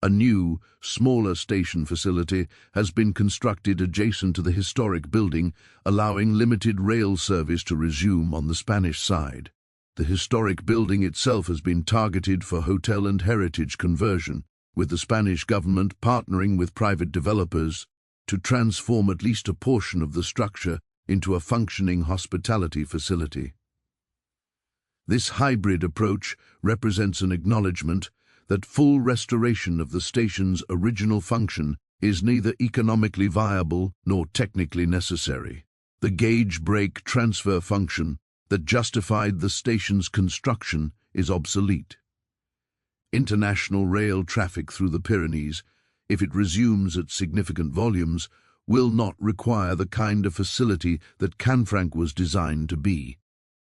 A new, smaller station facility has been constructed adjacent to the historic building, allowing limited rail service to resume on the Spanish side. The historic building itself has been targeted for hotel and heritage conversion, with the Spanish government partnering with private developers to transform at least a portion of the structure into a functioning hospitality facility. This hybrid approach represents an acknowledgement that full restoration of the station's original function is neither economically viable nor technically necessary. The gauge brake transfer function that justified the station's construction is obsolete. International rail traffic through the Pyrenees, if it resumes at significant volumes, will not require the kind of facility that Canfranc was designed to be.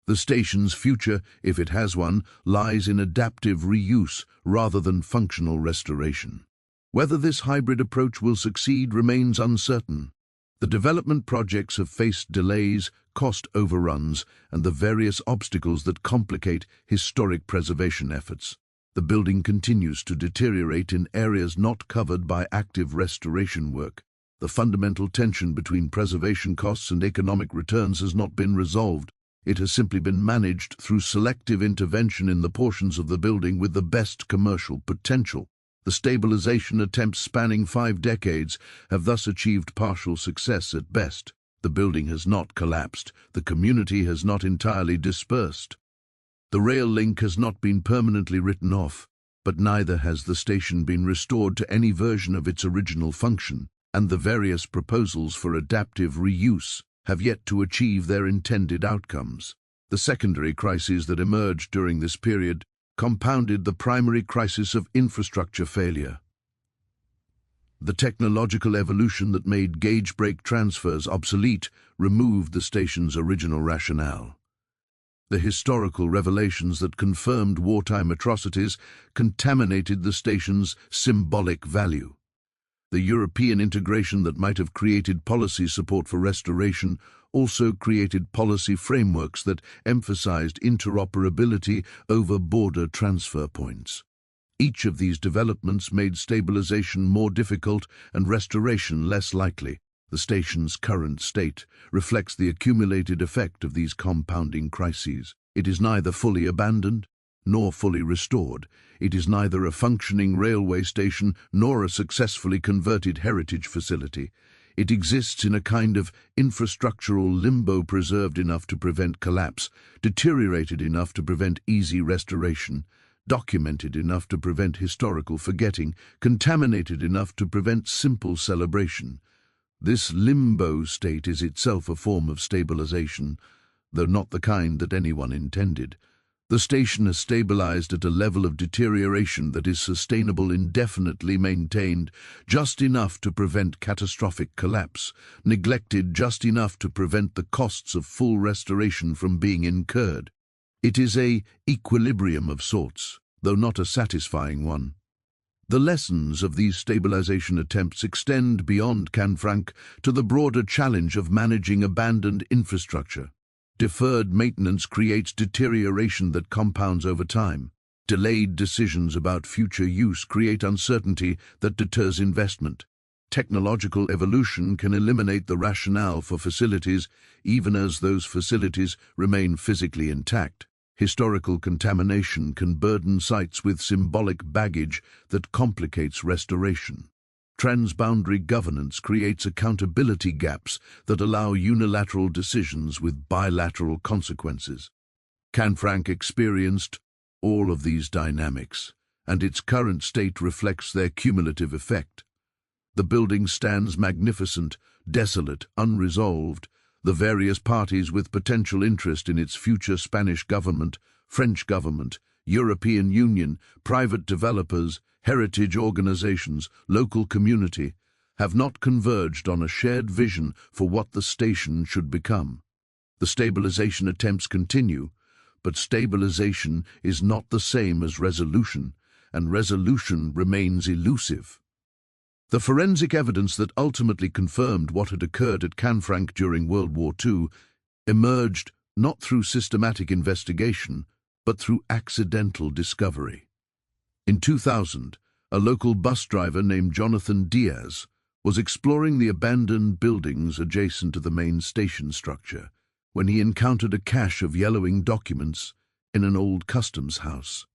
The station's future, if it has one, lies in adaptive reuse rather than functional restoration. Whether this hybrid approach will succeed remains uncertain. The development projects have faced delays, cost overruns, and the various obstacles that complicate historic preservation efforts. The building continues to deteriorate in areas not covered by active restoration work. The fundamental tension between preservation costs and economic returns has not been resolved. It has simply been managed through selective intervention in the portions of the building with the best commercial potential. The stabilization attempts spanning 5 decades have thus achieved partial success at best. The building has not collapsed. The community has not entirely dispersed. The rail link has not been permanently written off, but neither has the station been restored to any version of its original function, and the various proposals for adaptive reuse have yet to achieve their intended outcomes. The secondary crises that emerged during this period compounded the primary crisis of infrastructure failure. The technological evolution that made gauge brake transfers obsolete removed the station's original rationale. The historical revelations that confirmed wartime atrocities contaminated the station's symbolic value. The European integration that might have created policy support for restoration also created policy frameworks that emphasized interoperability over border transfer points. Each of these developments made stabilization more difficult and restoration less likely. The station's current state reflects the accumulated effect of these compounding crises. It is neither fully abandoned nor fully restored. It is neither a functioning railway station nor a successfully converted heritage facility. It exists in a kind of infrastructural limbo, preserved enough to prevent collapse, deteriorated enough to prevent easy restoration, documented enough to prevent historical forgetting, contaminated enough to prevent simple celebration. This limbo state is itself a form of stabilization, though not the kind that anyone intended. The station has stabilized at a level of deterioration that is sustainable, indefinitely maintained, just enough to prevent catastrophic collapse, neglected just enough to prevent the costs of full restoration from being incurred. It is an equilibrium of sorts, though not a satisfying one. The lessons of these stabilization attempts extend beyond Canfranc to the broader challenge of managing abandoned infrastructure. Deferred maintenance creates deterioration that compounds over time. Delayed decisions about future use create uncertainty that deters investment. Technological evolution can eliminate the rationale for facilities, even as those facilities remain physically intact. Historical contamination can burden sites with symbolic baggage that complicates restoration. Transboundary governance creates accountability gaps that allow unilateral decisions with bilateral consequences. Canfranc experienced all of these dynamics, and its current state reflects their cumulative effect. The building stands magnificent, desolate, unresolved. The various parties with potential interest in its future — Spanish government, French government, European Union, private developers, heritage organizations, local community — have not converged on a shared vision for what the station should become. The stabilization attempts continue, but stabilization is not the same as resolution, and resolution remains elusive. The forensic evidence that ultimately confirmed what had occurred at Canfranc during World War II emerged not through systematic investigation, but through accidental discovery. In 2000, a local bus driver named Jonathan Diaz was exploring the abandoned buildings adjacent to the main station structure when he encountered a cache of yellowing documents in an old customs house.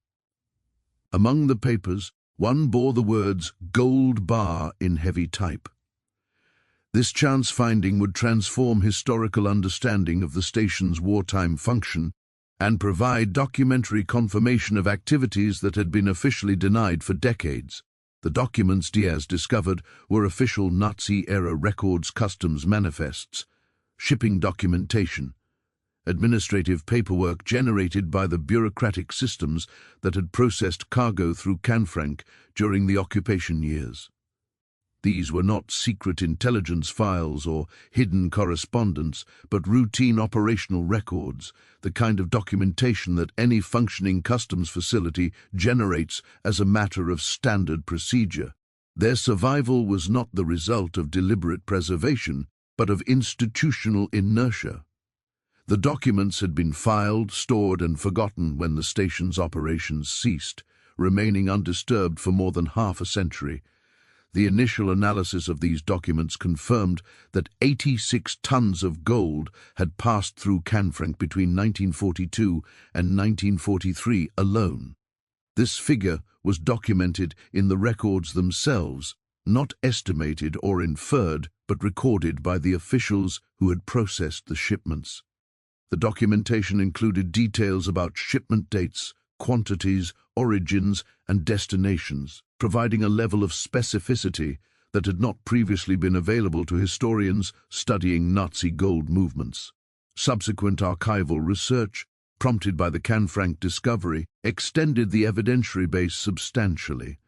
Among the papers, one bore the words "Gold Bar" in heavy type. This chance finding would transform historical understanding of the station's wartime function and provide documentary confirmation of activities that had been officially denied for decades. The documents Diaz discovered were official Nazi-era records, customs manifests, shipping documentation, administrative paperwork generated by the bureaucratic systems that had processed cargo through Canfranc during the occupation years. These were not secret intelligence files or hidden correspondence, but routine operational records, the kind of documentation that any functioning customs facility generates as a matter of standard procedure. Their survival was not the result of deliberate preservation, but of institutional inertia. The documents had been filed, stored, and forgotten when the station's operations ceased, remaining undisturbed for more than half a century. The initial analysis of these documents confirmed that 86 tons of gold had passed through Canfranc between 1942 and 1943 alone. This figure was documented in the records themselves, not estimated or inferred, but recorded by the officials who had processed the shipments. The documentation included details about shipment dates, quantities, origins, and destinations, providing a level of specificity that had not previously been available to historians studying Nazi gold movements. Subsequent archival research, prompted by the Canfranc discovery, extended the evidentiary base substantially.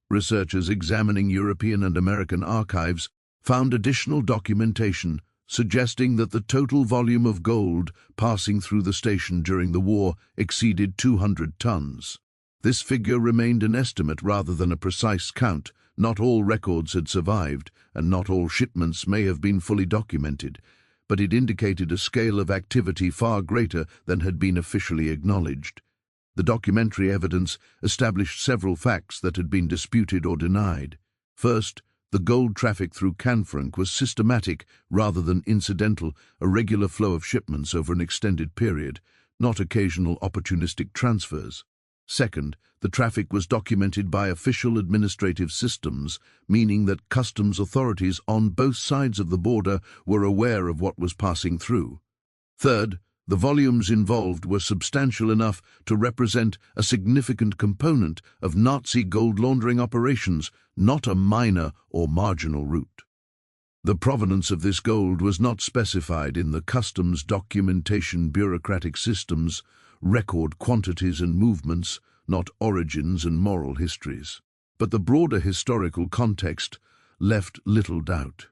Researchers examining European and American archives found additional documentation suggesting that the total volume of gold passing through the station during the war exceeded 200 tons. This figure remained an estimate rather than a precise count. Not all records had survived, and not all shipments may have been fully documented, but it indicated a scale of activity far greater than had been officially acknowledged. The documentary evidence established several facts that had been disputed or denied. First, the gold traffic through Canfranc was systematic rather than incidental, a regular flow of shipments over an extended period, not occasional opportunistic transfers. Second, the traffic was documented by official administrative systems, meaning that customs authorities on both sides of the border were aware of what was passing through. Third, the volumes involved were substantial enough to represent a significant component of Nazi gold laundering operations, not a minor or marginal route. The provenance of this gold was not specified in the customs documentation bureaucratic systems, record quantities and movements, not origins and moral histories. But the broader historical context left little doubt.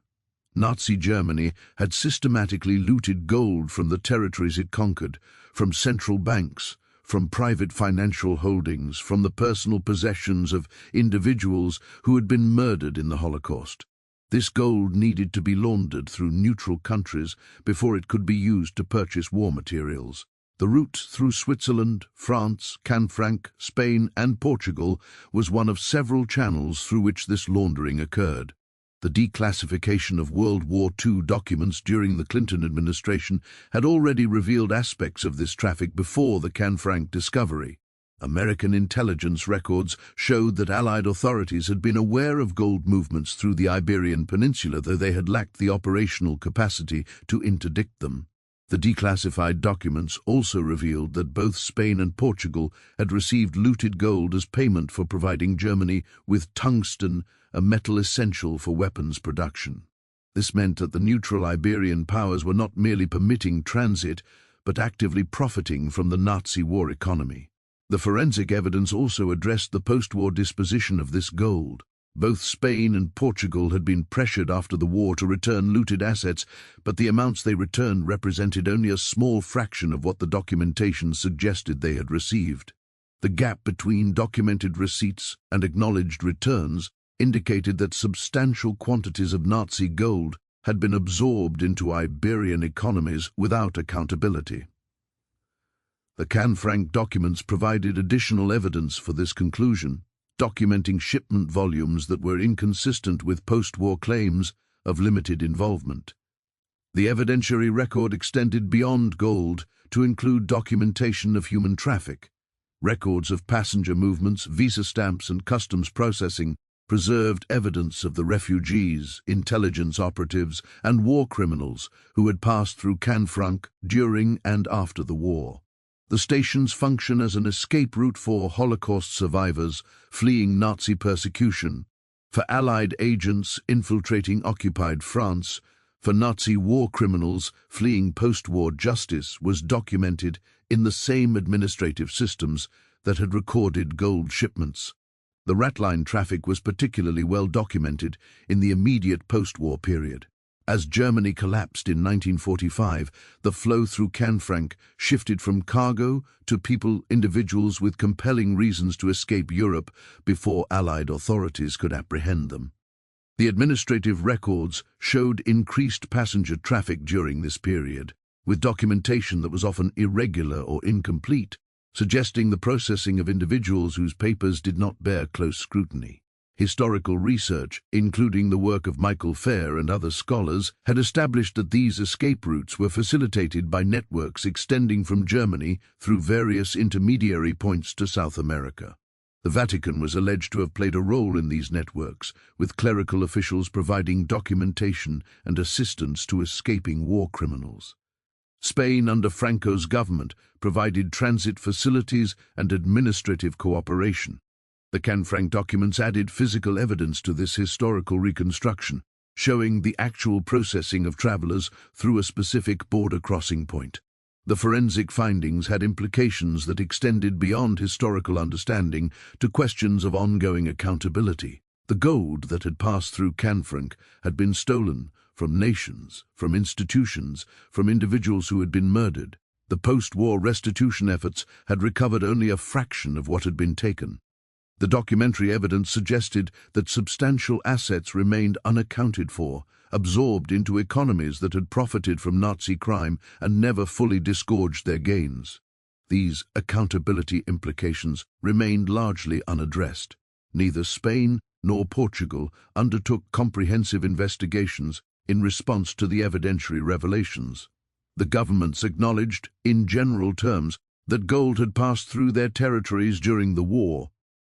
Nazi Germany had systematically looted gold from the territories it conquered, from central banks, from private financial holdings, from the personal possessions of individuals who had been murdered in the Holocaust. This gold needed to be laundered through neutral countries before it could be used to purchase war materials. The route through Switzerland, France, Canfranc, Spain, and Portugal was one of several channels through which this laundering occurred. The declassification of World War II documents during the Clinton administration had already revealed aspects of this traffic before the Canfranc discovery. American intelligence records showed that Allied authorities had been aware of gold movements through the Iberian Peninsula, though they had lacked the operational capacity to interdict them. The declassified documents also revealed that both Spain and Portugal had received looted gold as payment for providing Germany with tungsten, a metal essential for weapons production. This meant that the neutral Iberian powers were not merely permitting transit, but actively profiting from the Nazi war economy. The forensic evidence also addressed the post-war disposition of this gold. Both Spain and Portugal had been pressured after the war to return looted assets, but the amounts they returned represented only a small fraction of what the documentation suggested they had received. The gap between documented receipts and acknowledged returns indicated that substantial quantities of Nazi gold had been absorbed into Iberian economies without accountability. The Canfranc documents provided additional evidence for this conclusion, documenting shipment volumes that were inconsistent with post-war claims of limited involvement. The evidentiary record extended beyond gold to include documentation of human traffic. Records of passenger movements, visa stamps, and customs processing preserved evidence of the refugees, intelligence operatives, and war criminals who had passed through Canfranc during and after the war. The stations function as an escape route for Holocaust survivors fleeing Nazi persecution, for Allied agents infiltrating occupied France, for Nazi war criminals fleeing post-war justice was documented in the same administrative systems that had recorded gold shipments. The ratline traffic was particularly well documented in the immediate post-war period. As Germany collapsed in 1945, the flow through Canfranc shifted from cargo to individuals with compelling reasons to escape Europe before Allied authorities could apprehend them. The administrative records showed increased passenger traffic during this period, with documentation that was often irregular or incomplete, suggesting the processing of individuals whose papers did not bear close scrutiny. Historical research, including the work of Michael Fair and other scholars, had established that these escape routes were facilitated by networks extending from Germany through various intermediary points to South America. The Vatican was alleged to have played a role in these networks, with clerical officials providing documentation and assistance to escaping war criminals. Spain, under Franco's government, provided transit facilities and administrative cooperation. The Canfranc documents added physical evidence to this historical reconstruction, showing the actual processing of travelers through a specific border crossing point. The forensic findings had implications that extended beyond historical understanding to questions of ongoing accountability. The gold that had passed through Canfranc had been stolen from nations, from institutions, from individuals who had been murdered. The post-war restitution efforts had recovered only a fraction of what had been taken. The documentary evidence suggested that substantial assets remained unaccounted for, absorbed into economies that had profited from Nazi crime and never fully disgorged their gains. These accountability implications remained largely unaddressed. Neither Spain nor Portugal undertook comprehensive investigations in response to the evidentiary revelations. The governments acknowledged, in general terms, that gold had passed through their territories during the war,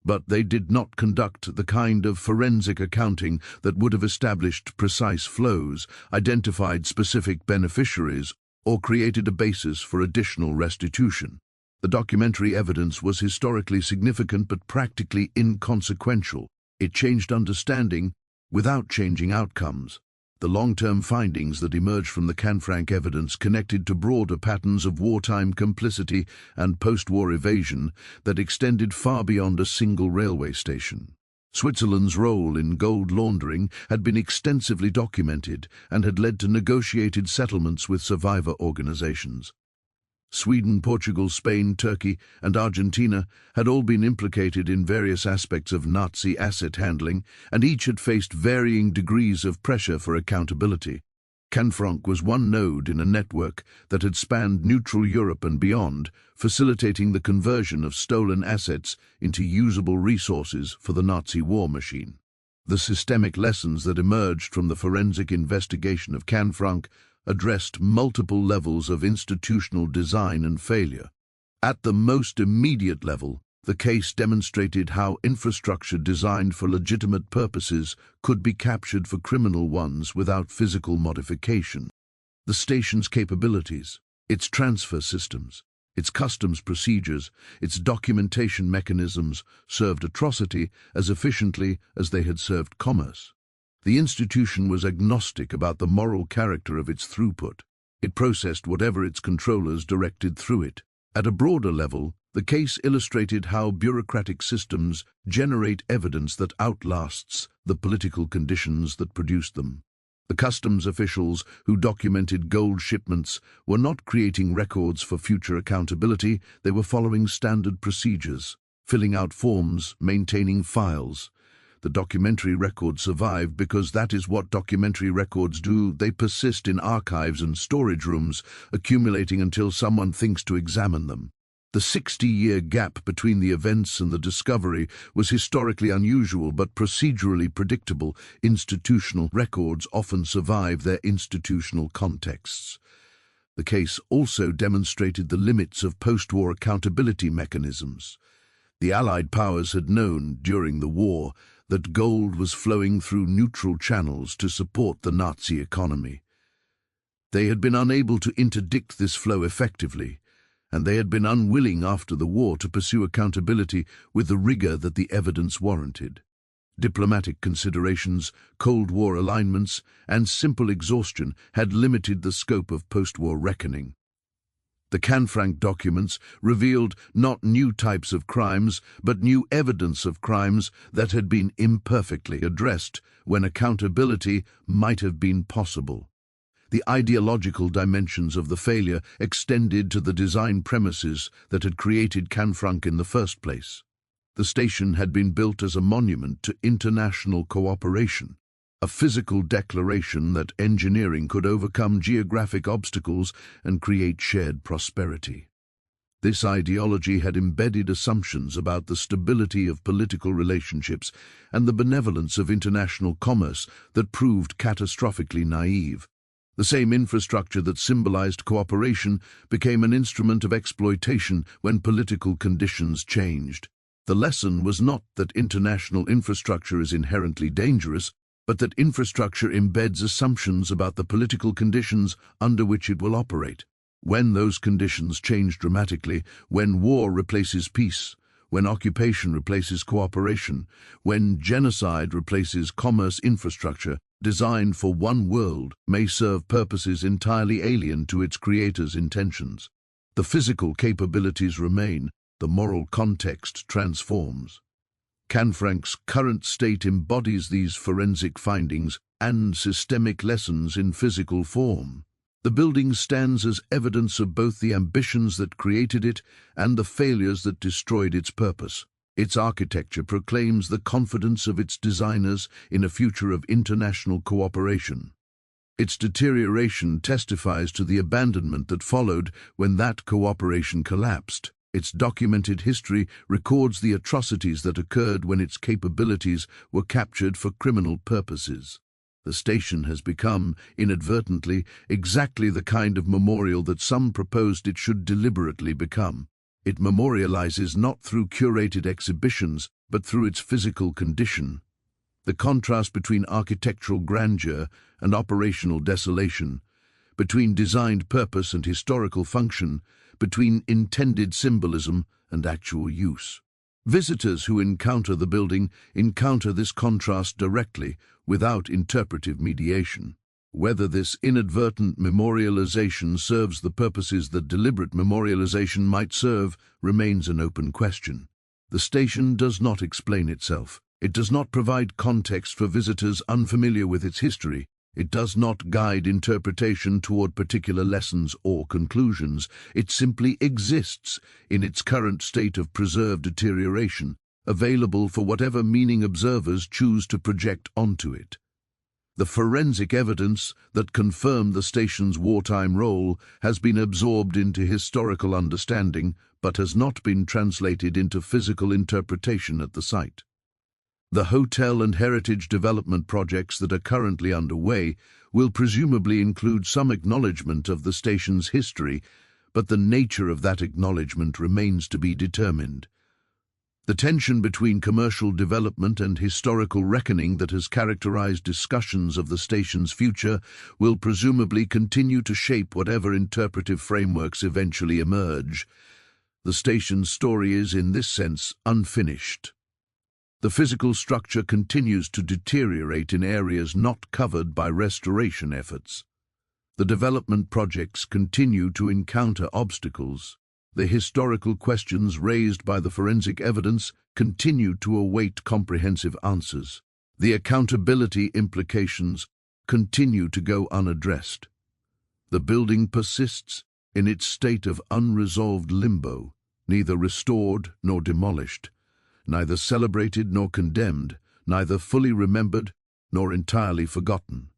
but they did not conduct the kind of forensic accounting that would have established precise flows, identified specific beneficiaries, or created a basis for additional restitution. The documentary evidence was historically significant but practically inconsequential. It changed understanding without changing outcomes. The long-term findings that emerged from the Canfranc evidence connected to broader patterns of wartime complicity and post-war evasion that extended far beyond a single railway station. Switzerland's role in gold laundering had been extensively documented and had led to negotiated settlements with survivor organizations. Sweden, Portugal, Spain, Turkey, and Argentina had all been implicated in various aspects of Nazi asset handling, and each had faced varying degrees of pressure for accountability. Canfranc was one node in a network that had spanned neutral Europe and beyond, facilitating the conversion of stolen assets into usable resources for the Nazi war machine. The systemic lessons that emerged from the forensic investigation of Canfranc addressed multiple levels of institutional design and failure. At the most immediate level, the case demonstrated how infrastructure designed for legitimate purposes could be captured for criminal ones without physical modification. The station's capabilities, its transfer systems, its customs procedures, its documentation mechanisms served atrocity as efficiently as they had served commerce. The institution was agnostic about the moral character of its throughput. It processed whatever its controllers directed through it. At a broader level, the case illustrated how bureaucratic systems generate evidence that outlasts the political conditions that produced them. The customs officials who documented gold shipments were not creating records for future accountability, they were following standard procedures, filling out forms, maintaining files. The documentary records survive because that is what documentary records do. They persist in archives and storage rooms, accumulating until someone thinks to examine them. The 60-year gap between the events and the discovery was historically unusual but procedurally predictable. Institutional records often survive their institutional contexts. The case also demonstrated the limits of post-war accountability mechanisms. The Allied powers had known, during the war, that gold was flowing through neutral channels to support the Nazi economy. They had been unable to interdict this flow effectively, and they had been unwilling after the war to pursue accountability with the rigor that the evidence warranted. Diplomatic considerations, Cold War alignments, and simple exhaustion had limited the scope of post-war reckoning. The Canfranc documents revealed not new types of crimes, but new evidence of crimes that had been imperfectly addressed when accountability might have been possible. The ideological dimensions of the failure extended to the design premises that had created Canfranc in the first place. The station had been built as a monument to international cooperation, a physical declaration that engineering could overcome geographic obstacles and create shared prosperity. This ideology had embedded assumptions about the stability of political relationships and the benevolence of international commerce that proved catastrophically naive. The same infrastructure that symbolized cooperation became an instrument of exploitation when political conditions changed. The lesson was not that international infrastructure is inherently dangerous, but that infrastructure embeds assumptions about the political conditions under which it will operate. When those conditions change dramatically, when war replaces peace, when occupation replaces cooperation, when genocide replaces commerce, infrastructure designed for one world may serve purposes entirely alien to its creator's intentions. The physical capabilities remain, the moral context transforms. Canfranc's current state embodies these forensic findings and systemic lessons in physical form. The building stands as evidence of both the ambitions that created it and the failures that destroyed its purpose. Its architecture proclaims the confidence of its designers in a future of international cooperation. Its deterioration testifies to the abandonment that followed when that cooperation collapsed. Its documented history records the atrocities that occurred when its capabilities were captured for criminal purposes. The station has become, inadvertently, exactly the kind of memorial that some proposed it should deliberately become. It memorializes not through curated exhibitions, but through its physical condition. The contrast between architectural grandeur and operational desolation, between designed purpose and historical function, between intended symbolism and actual use. Visitors who encounter the building encounter this contrast directly, without interpretive mediation. Whether this inadvertent memorialization serves the purposes that deliberate memorialization might serve remains an open question. The station does not explain itself. It does not provide context for visitors unfamiliar with its history. It does not guide interpretation toward particular lessons or conclusions. It simply exists in its current state of preserved deterioration, available for whatever meaning observers choose to project onto it. The forensic evidence that confirmed the station's wartime role has been absorbed into historical understanding, but has not been translated into physical interpretation at the site. The hotel and heritage development projects that are currently underway will presumably include some acknowledgement of the station's history, but the nature of that acknowledgement remains to be determined. The tension between commercial development and historical reckoning that has characterized discussions of the station's future will presumably continue to shape whatever interpretive frameworks eventually emerge. The station's story is, in this sense, unfinished. The physical structure continues to deteriorate in areas not covered by restoration efforts. The development projects continue to encounter obstacles. The historical questions raised by the forensic evidence continue to await comprehensive answers. The accountability implications continue to go unaddressed. The building persists in its state of unresolved limbo, neither restored nor demolished, neither celebrated nor condemned, neither fully remembered nor entirely forgotten.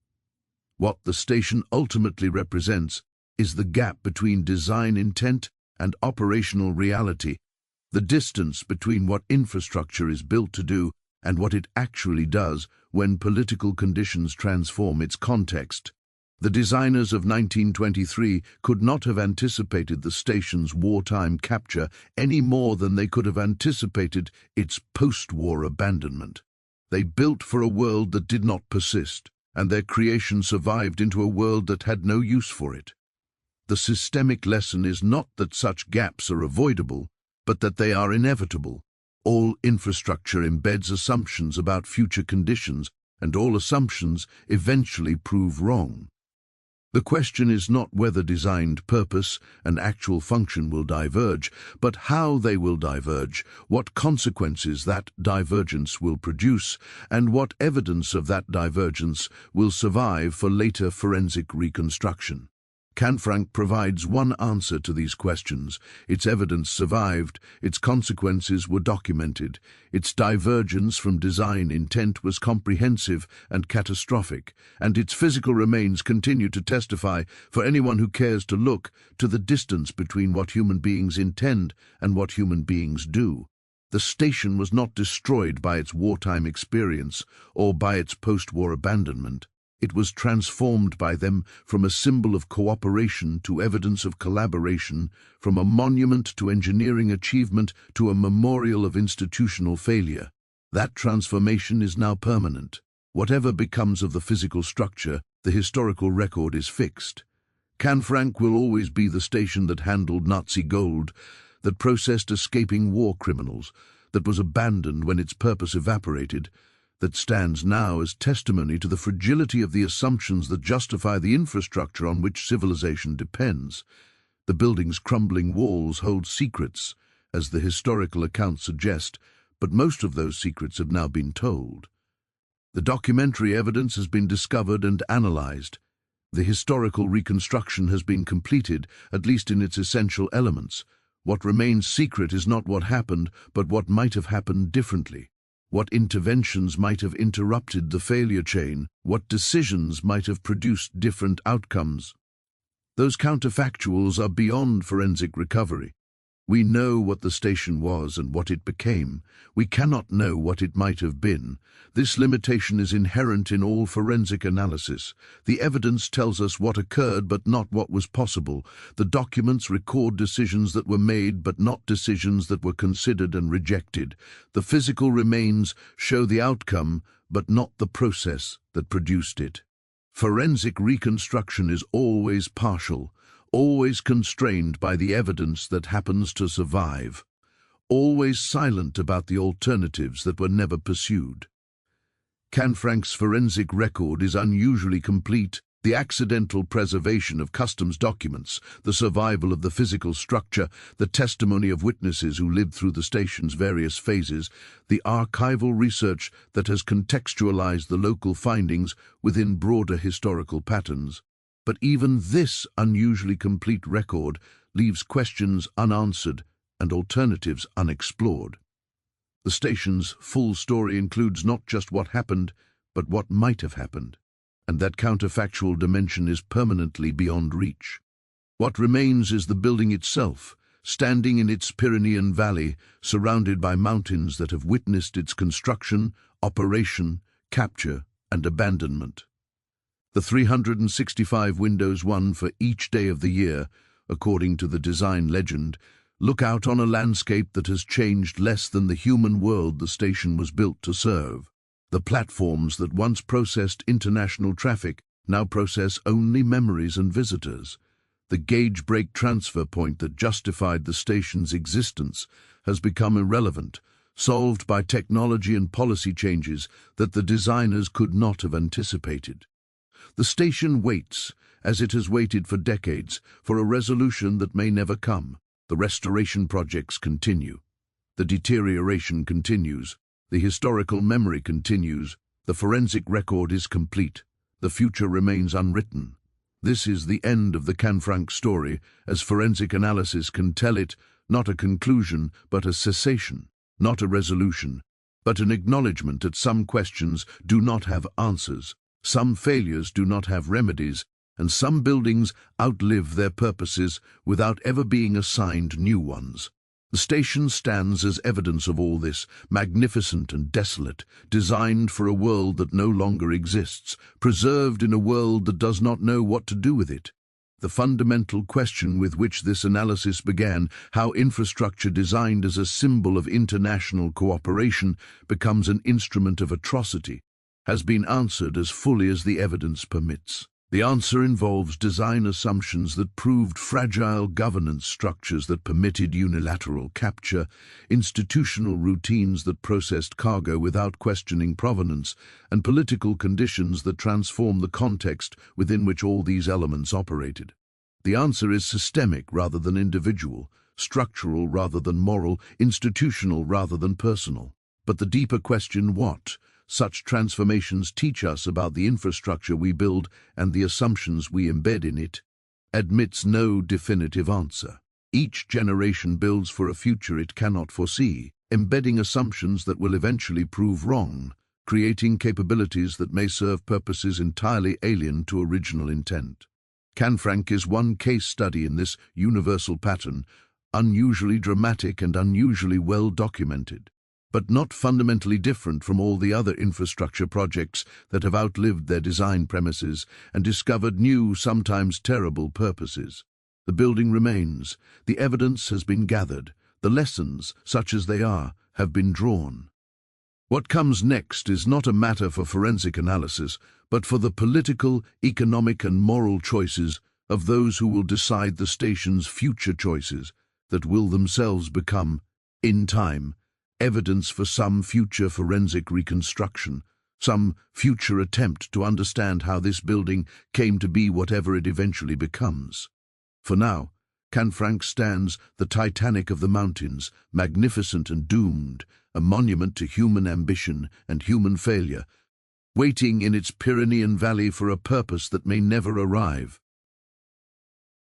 What the station ultimately represents is the gap between design intent and operational reality, the distance between what infrastructure is built to do and what it actually does when political conditions transform its context. The designers of 1923 could not have anticipated the station's wartime capture any more than they could have anticipated its post-war abandonment. They built for a world that did not persist, and their creation survived into a world that had no use for it. The systemic lesson is not that such gaps are avoidable, but that they are inevitable. All infrastructure embeds assumptions about future conditions, and all assumptions eventually prove wrong. The question is not whether designed purpose and actual function will diverge, but how they will diverge, what consequences that divergence will produce, and what evidence of that divergence will survive for later forensic reconstruction. Canfranc provides one answer to these questions. Its evidence survived, its consequences were documented, its divergence from design intent was comprehensive and catastrophic, and its physical remains continue to testify, for anyone who cares to look, to the distance between what human beings intend and what human beings do. The station was not destroyed by its wartime experience or by its post-war abandonment. It was transformed by them from a symbol of cooperation to evidence of collaboration, from a monument to engineering achievement to a memorial of institutional failure. That transformation is now permanent. Whatever becomes of the physical structure, the historical record is fixed. Canfranc will always be the station that handled Nazi gold, that processed escaping war criminals, that was abandoned when its purpose evaporated, that stands now as testimony to the fragility of the assumptions that justify the infrastructure on which civilization depends. The building's crumbling walls hold secrets, as the historical accounts suggest, but most of those secrets have now been told. The documentary evidence has been discovered and analyzed. The historical reconstruction has been completed, at least in its essential elements. What remains secret is not what happened, but what might have happened differently. What interventions might have interrupted the failure chain, what decisions might have produced different outcomes. Those counterfactuals are beyond forensic recovery. We know what the station was and what it became. We cannot know what it might have been. This limitation is inherent in all forensic analysis. The evidence tells us what occurred but not what was possible. The documents record decisions that were made but not decisions that were considered and rejected. The physical remains show the outcome but not the process that produced it. Forensic reconstruction is always partial, always constrained by the evidence that happens to survive, always silent about the alternatives that were never pursued. Canfranc's forensic record is unusually complete. The accidental preservation of customs documents, the survival of the physical structure, the testimony of witnesses who lived through the station's various phases, the archival research that has contextualized the local findings within broader historical patterns. But even this unusually complete record leaves questions unanswered and alternatives unexplored. The station's full story includes not just what happened, but what might have happened, and that counterfactual dimension is permanently beyond reach. What remains is the building itself, standing in its Pyrenean valley, surrounded by mountains that have witnessed its construction, operation, capture, and abandonment. The 365 windows, one for each day of the year, according to the design legend, look out on a landscape that has changed less than the human world the station was built to serve. The platforms that once processed international traffic now process only memories and visitors. The gauge brake transfer point that justified the station's existence has become irrelevant, solved by technology and policy changes that the designers could not have anticipated. The station waits, as it has waited for decades, for a resolution that may never come. The restoration projects continue. The deterioration continues. The historical memory continues. The forensic record is complete. The future remains unwritten. This is the end of the Canfranc story, as forensic analysis can tell it, not a conclusion, but a cessation, not a resolution, but an acknowledgement that some questions do not have answers. Some failures do not have remedies, and some buildings outlive their purposes without ever being assigned new ones. The station stands as evidence of all this, magnificent and desolate, designed for a world that no longer exists, preserved in a world that does not know what to do with it. The fundamental question with which this analysis began, how infrastructure designed as a symbol of international cooperation becomes an instrument of atrocity, has been answered as fully as the evidence permits. The answer involves design assumptions that proved fragile governance structures that permitted unilateral capture, institutional routines that processed cargo without questioning provenance, and political conditions that transformed the context within which all these elements operated. The answer is systemic rather than individual, structural rather than moral, institutional rather than personal. But the deeper question, what such transformations teach us about the infrastructure we build and the assumptions we embed in it, admits no definitive answer. Each generation builds for a future it cannot foresee, embedding assumptions that will eventually prove wrong, creating capabilities that may serve purposes entirely alien to original intent. Canfranc is one case study in this universal pattern, unusually dramatic and unusually well documented, but not fundamentally different from all the other infrastructure projects that have outlived their design premises and discovered new, sometimes terrible purposes. The building remains, the evidence has been gathered, the lessons, such as they are, have been drawn. What comes next is not a matter for forensic analysis, but for the political, economic and moral choices of those who will decide the station's future choices that will themselves become, in time, evidence for some future forensic reconstruction, some future attempt to understand how this building came to be whatever it eventually becomes. For now, Canfranc stands, the Titanic of the mountains, magnificent and doomed, a monument to human ambition and human failure, waiting in its Pyrenean valley for a purpose that may never arrive.